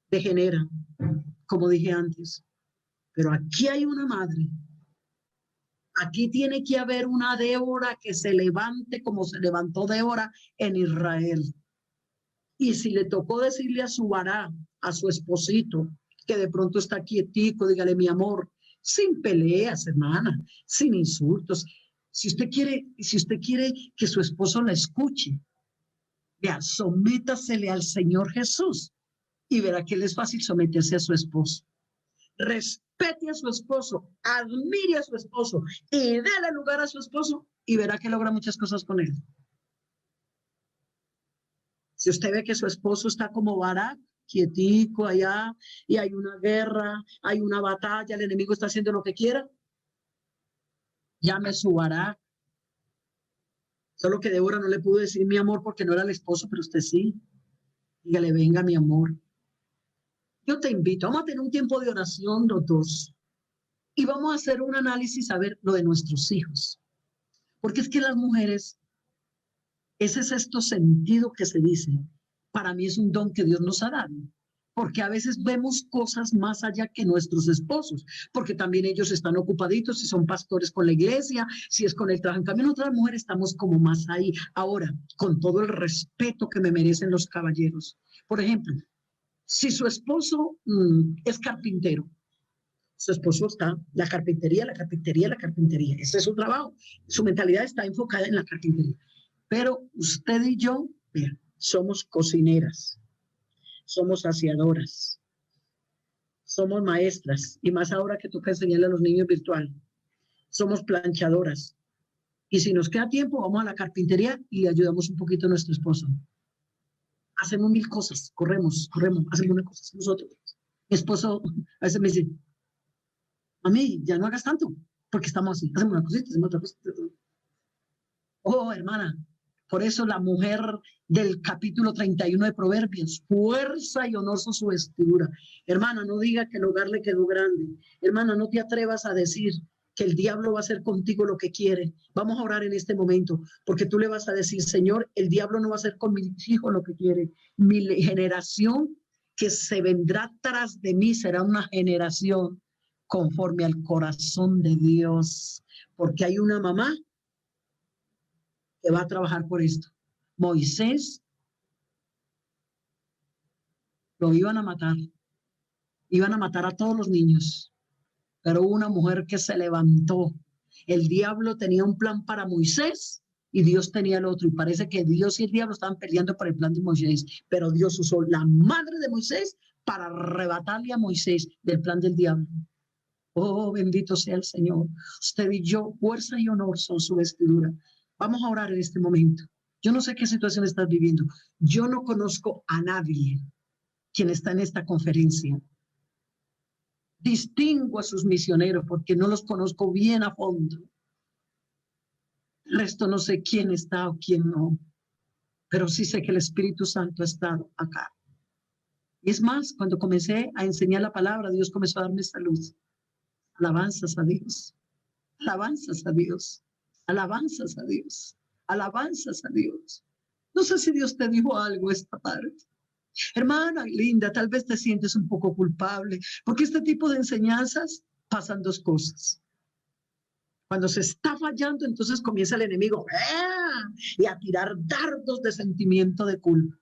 degeneran, como dije antes, pero aquí hay una madre. Aquí tiene que haber una Débora que se levante como se levantó Débora en Israel. Y si le tocó decirle a su vará, a su esposito, que de pronto está quietico, dígale, mi amor, sin peleas, hermana, sin insultos. Si usted quiere que su esposo la escuche, vea, sométasele al Señor Jesús y verá que le es fácil someterse a su esposo. Respete a su esposo, admire a su esposo y déle lugar a su esposo y verá que logra muchas cosas con él. Si usted ve que su esposo está como Barak, quietico allá, y hay una guerra, hay una batalla, el enemigo está haciendo lo que quiera, llame su Barak. Solo que Débora no le pudo decir mi amor porque no era el esposo, pero usted sí. Dígale, venga mi amor. Yo te invito, vamos a tener un tiempo de oración los dos y vamos a hacer un análisis a ver lo de nuestros hijos. Porque es que las mujeres, ese sexto sentido que se dice, para mí es un don que Dios nos ha dado. Porque a veces vemos cosas más allá que nuestros esposos, porque también ellos están ocupaditos, si son pastores con la iglesia, si es con el trabajo. En cambio, nosotras mujeres estamos como más ahí. Ahora, con todo el respeto que me merecen los caballeros. Por ejemplo, si su esposo es carpintero, su esposo está, la carpintería, la carpintería, la carpintería. Ese es su trabajo. Su mentalidad está enfocada en la carpintería. Pero usted y yo, vean, somos cocineras, somos aseadoras, somos maestras, y más ahora que toca enseñarle a los niños virtual, somos planchadoras. Y si nos queda tiempo, vamos a la carpintería y le ayudamos un poquito a nuestro esposo. Hacemos mil cosas, corremos, hacemos una cosa nosotros. Mi esposo a veces me dice, mami, ya no hagas tanto, porque estamos así, hacemos una cosita, hacemos otra cosita. Oh, hermana, por eso la mujer del capítulo 31 de Proverbios, fuerza y honor son su vestidura. Hermana, no diga que el hogar le quedó grande. Hermana, no te atrevas a decir que el diablo va a hacer contigo lo que quiere. Vamos a orar en este momento, porque tú le vas a decir, Señor, el diablo no va a hacer con mis hijos lo que quiere. Mi generación que se vendrá tras de mí será una generación conforme al corazón de Dios, porque hay una mamá que va a trabajar por esto. Moisés lo iban a matar a todos los niños, pero hubo una mujer que se levantó. El diablo tenía un plan para Moisés y Dios tenía el otro, y parece que Dios y el diablo estaban peleando por el plan de Moisés, pero Dios usó la madre de Moisés para arrebatarle a Moisés del plan del diablo. Oh, bendito sea el Señor. Usted y yo, fuerza y honor son su vestidura. Vamos a orar en este momento. Yo no sé qué situación estás viviendo. Yo no conozco a nadie quien está en esta conferencia. Distingo a sus misioneros porque no los conozco bien a fondo. El resto no sé quién está o quién no, pero sí sé que el Espíritu Santo ha estado acá. Y es más, cuando comencé a enseñar la palabra, Dios comenzó a darme esta luz. Alabanzas a Dios, alabanzas a Dios, alabanzas a Dios, alabanzas a Dios. No sé si Dios te dijo algo esta tarde. Hermana linda, tal vez te sientes un poco culpable, porque este tipo de enseñanzas pasan dos cosas. Cuando se está fallando, entonces comienza el enemigo y a tirar dardos de sentimiento de culpa.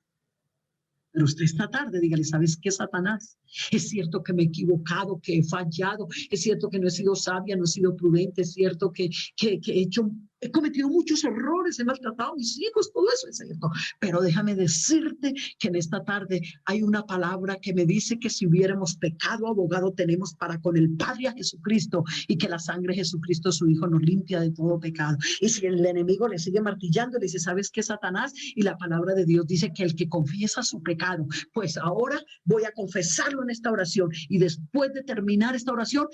Pero usted esta tarde, dígale, ¿sabes qué, Satanás? Es cierto que me he equivocado, que he fallado, es cierto que no he sido sabia, no he sido prudente, es cierto que he cometido muchos errores, he maltratado a mis hijos, todo eso es cierto. Pero déjame decirte que en esta tarde hay una palabra que me dice que si hubiéramos pecado, abogado tenemos para con el Padre a Jesucristo, y que la sangre de Jesucristo, su Hijo, nos limpia de todo pecado. Y si el enemigo le sigue martillando, le dice, ¿sabes qué, Satanás? Y la palabra de Dios dice que el que confiesa su pecado, pues ahora voy a confesarlo en esta oración, y después de terminar esta oración,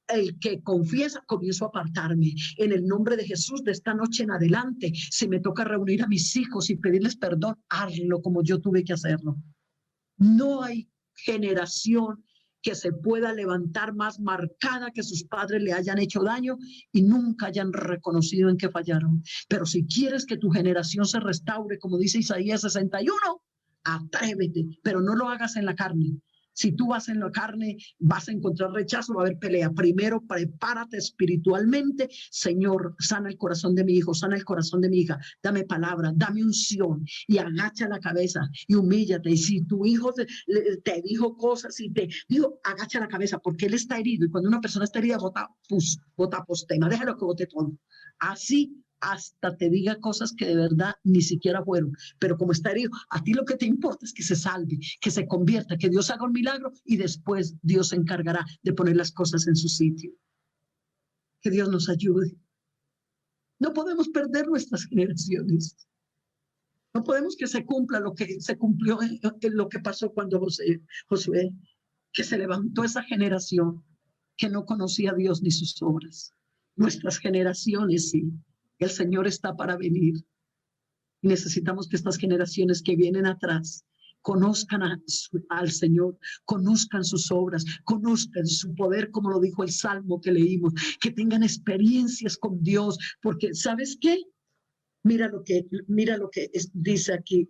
el que confiesa, comienzo a apartarme. En el nombre de Jesús, de esta noche en adelante, si me toca reunir a mis hijos y pedirles perdón, hazlo como yo tuve que hacerlo. No hay generación que se pueda levantar más marcada que sus padres le hayan hecho daño y nunca hayan reconocido en qué fallaron. Pero si quieres que tu generación se restaure, como dice Isaías 61, atrévete, pero no lo hagas en la carne. Si tú vas en la carne, vas a encontrar rechazo, va a haber pelea. Primero, prepárate espiritualmente. Señor, sana el corazón de mi hijo, sana el corazón de mi hija. Dame palabra, dame unción, y agacha la cabeza y humíllate. Y si tu hijo te dijo cosas y te dijo, agacha la cabeza porque él está herido. Y cuando una persona está herida, bota postema. Déjalo que bote todo. Así hasta te diga cosas que de verdad ni siquiera fueron, pero como está herido, a ti lo que te importa es que se salve, que se convierta, que Dios haga un milagro, y después Dios se encargará de poner las cosas en su sitio. Que Dios nos ayude. No podemos perder nuestras generaciones. No podemos que se cumpla lo que se cumplió en lo que pasó cuando Josué, que se levantó esa generación que no conocía a Dios ni sus obras. Nuestras generaciones, sí. El Señor está para venir. Y necesitamos que estas generaciones que vienen atrás conozcan al Señor, conozcan sus obras, conozcan su poder, como lo dijo el Salmo que leímos, que tengan experiencias con Dios, porque ¿sabes qué? Mira lo que dice aquí.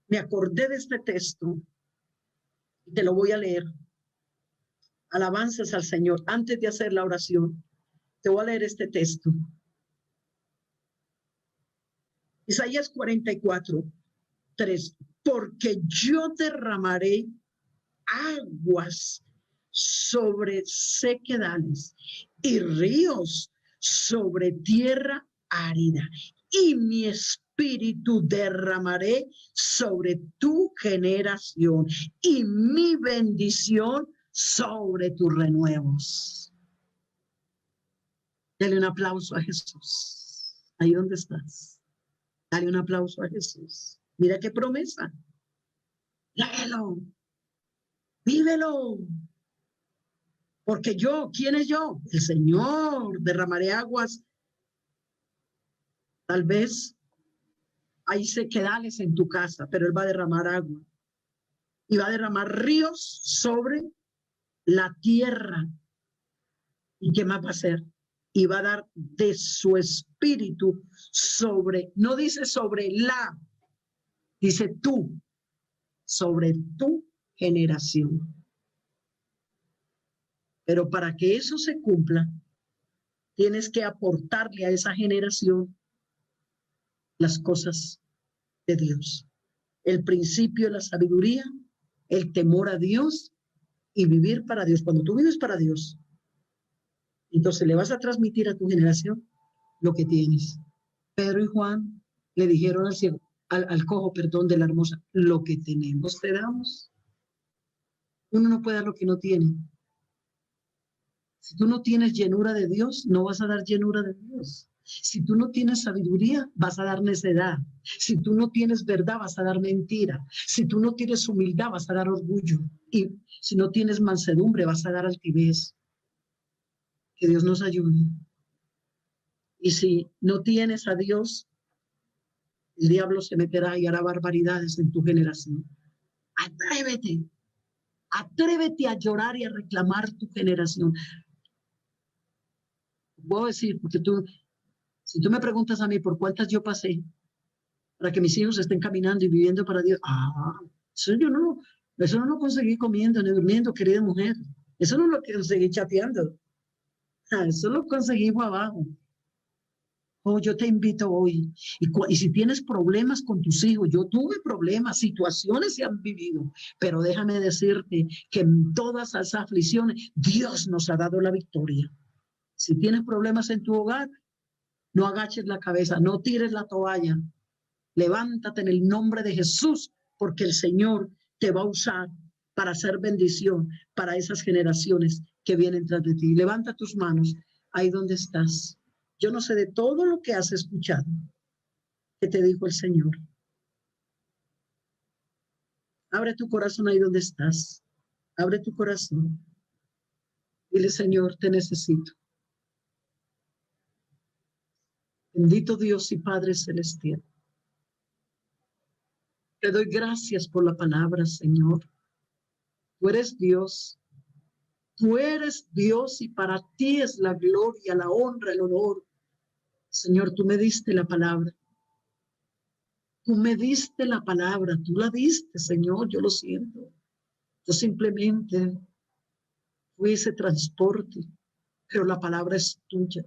Me acordé de este texto y te lo voy a leer. Alabanzas al Señor. Antes de hacer la oración, te voy a leer este texto. Isaías 44:3, porque yo derramaré aguas sobre sequedales y ríos sobre tierra árida, y mi espíritu derramaré sobre tu generación y mi bendición sobre tus renuevos. Dale un aplauso a Jesús. Ahí donde estás. Dale un aplauso a Jesús. Mira qué promesa. Léelo. Vívelo. Porque yo, ¿quién es yo? El Señor. Derramaré aguas. Tal vez hay sequedales en tu casa, pero Él va a derramar agua. Y va a derramar ríos sobre la tierra. ¿Y qué más va a hacer? Y va a dar de su espíritu sobre, no dice sobre la, dice tú. sobre tu generación. Pero para que eso se cumpla, tienes que aportarle a esa generación las cosas de Dios. El principio de la sabiduría, el temor a Dios y vivir para Dios. Cuando tú vives para Dios, entonces le vas a transmitir a tu generación lo que tienes. Pedro y Juan le dijeron al ciego, al cojo, perdón, de la hermosa, lo que tenemos te damos. Uno no puede dar lo que no tiene. Si tú no tienes llenura de Dios, no vas a dar llenura de Dios. Si tú no tienes sabiduría, vas a dar necedad. Si tú no tienes verdad, vas a dar mentira. Si tú no tienes humildad, vas a dar orgullo. Y si no tienes mansedumbre, vas a dar altivez. Que Dios nos ayude. Y si no tienes a Dios, el diablo se meterá y hará barbaridades en tu generación. Atrévete. Atrévete a llorar y a reclamar tu generación. Voy a decir, porque si tú me preguntas a mí por cuántas yo pasé para que mis hijos estén caminando y viviendo para Dios, eso no lo conseguí comiendo ni durmiendo, querida mujer. Eso no lo conseguí chateando. Eso lo conseguí abajo. Yo te invito hoy, y si tienes problemas con tus hijos, yo tuve problemas, situaciones se han vivido, pero déjame decirte que en todas esas aflicciones, Dios nos ha dado la victoria. Si tienes problemas en tu hogar, no agaches la cabeza, no tires la toalla, levántate en el nombre de Jesús, porque el Señor te va a usar para hacer bendición para esas generaciones que vienen tras de ti. Levanta tus manos ahí donde estás. Yo no sé de todo lo que has escuchado que te dijo el Señor. Abre tu corazón ahí donde estás. Abre tu corazón. Dile, Señor, te necesito. Bendito Dios y Padre Celestial. Te doy gracias por la palabra, Señor. Tú eres Dios. Tú eres Dios y para ti es la gloria, la honra, el honor. Señor, tú me diste la palabra. Tú me diste la palabra. Tú la diste, Señor. Yo lo siento. Yo simplemente fui ese transporte, pero la palabra es tuya.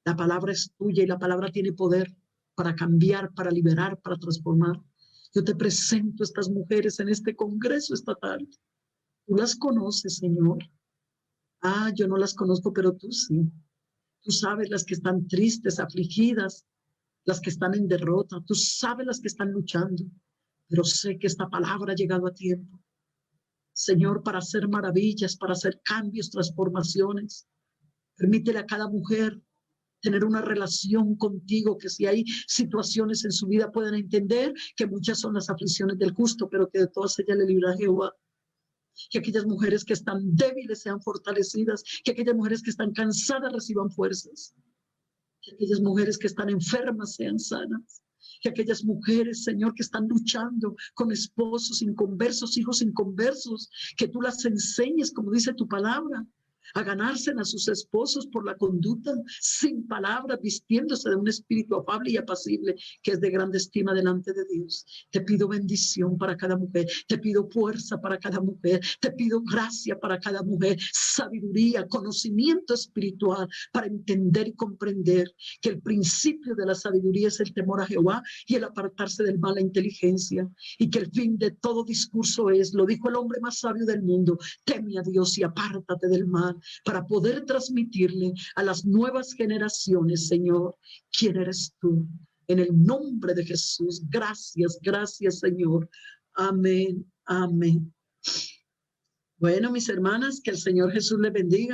La palabra es tuya y la palabra tiene poder para cambiar, para liberar, para transformar. Yo te presento a estas mujeres en este congreso esta tarde. Tú las conoces, Señor. Yo no las conozco, pero tú sí. Tú sabes las que están tristes, afligidas, las que están en derrota. Tú sabes las que están luchando. Pero sé que esta palabra ha llegado a tiempo. Señor, para hacer maravillas, para hacer cambios, transformaciones. Permítele a cada mujer tener una relación contigo, que si hay situaciones en su vida puedan entender que muchas son las aflicciones del justo, pero que de todas ellas le libra Jehová. Que aquellas mujeres que están débiles sean fortalecidas, que aquellas mujeres que están cansadas reciban fuerzas, que aquellas mujeres que están enfermas sean sanas, que aquellas mujeres, Señor, que están luchando con esposos inconversos, hijos inconversos, que tú las enseñes, como dice tu palabra, a ganarse a sus esposos por la conducta, sin palabras, vistiéndose de un espíritu afable y apacible, que es de grande estima delante de Dios. Te pido bendición para cada mujer, te pido fuerza para cada mujer, te pido gracia para cada mujer, sabiduría, conocimiento espiritual para entender y comprender que el principio de la sabiduría es el temor a Jehová y el apartarse del mal, la inteligencia, y que el fin de todo discurso es, lo dijo el hombre más sabio del mundo, teme a Dios y apártate del mal, para poder transmitirle a las nuevas generaciones, Señor, quién eres tú. En el nombre de Jesús, gracias, gracias, Señor. Amén, amén. Bueno, mis hermanas, que el Señor Jesús les bendiga.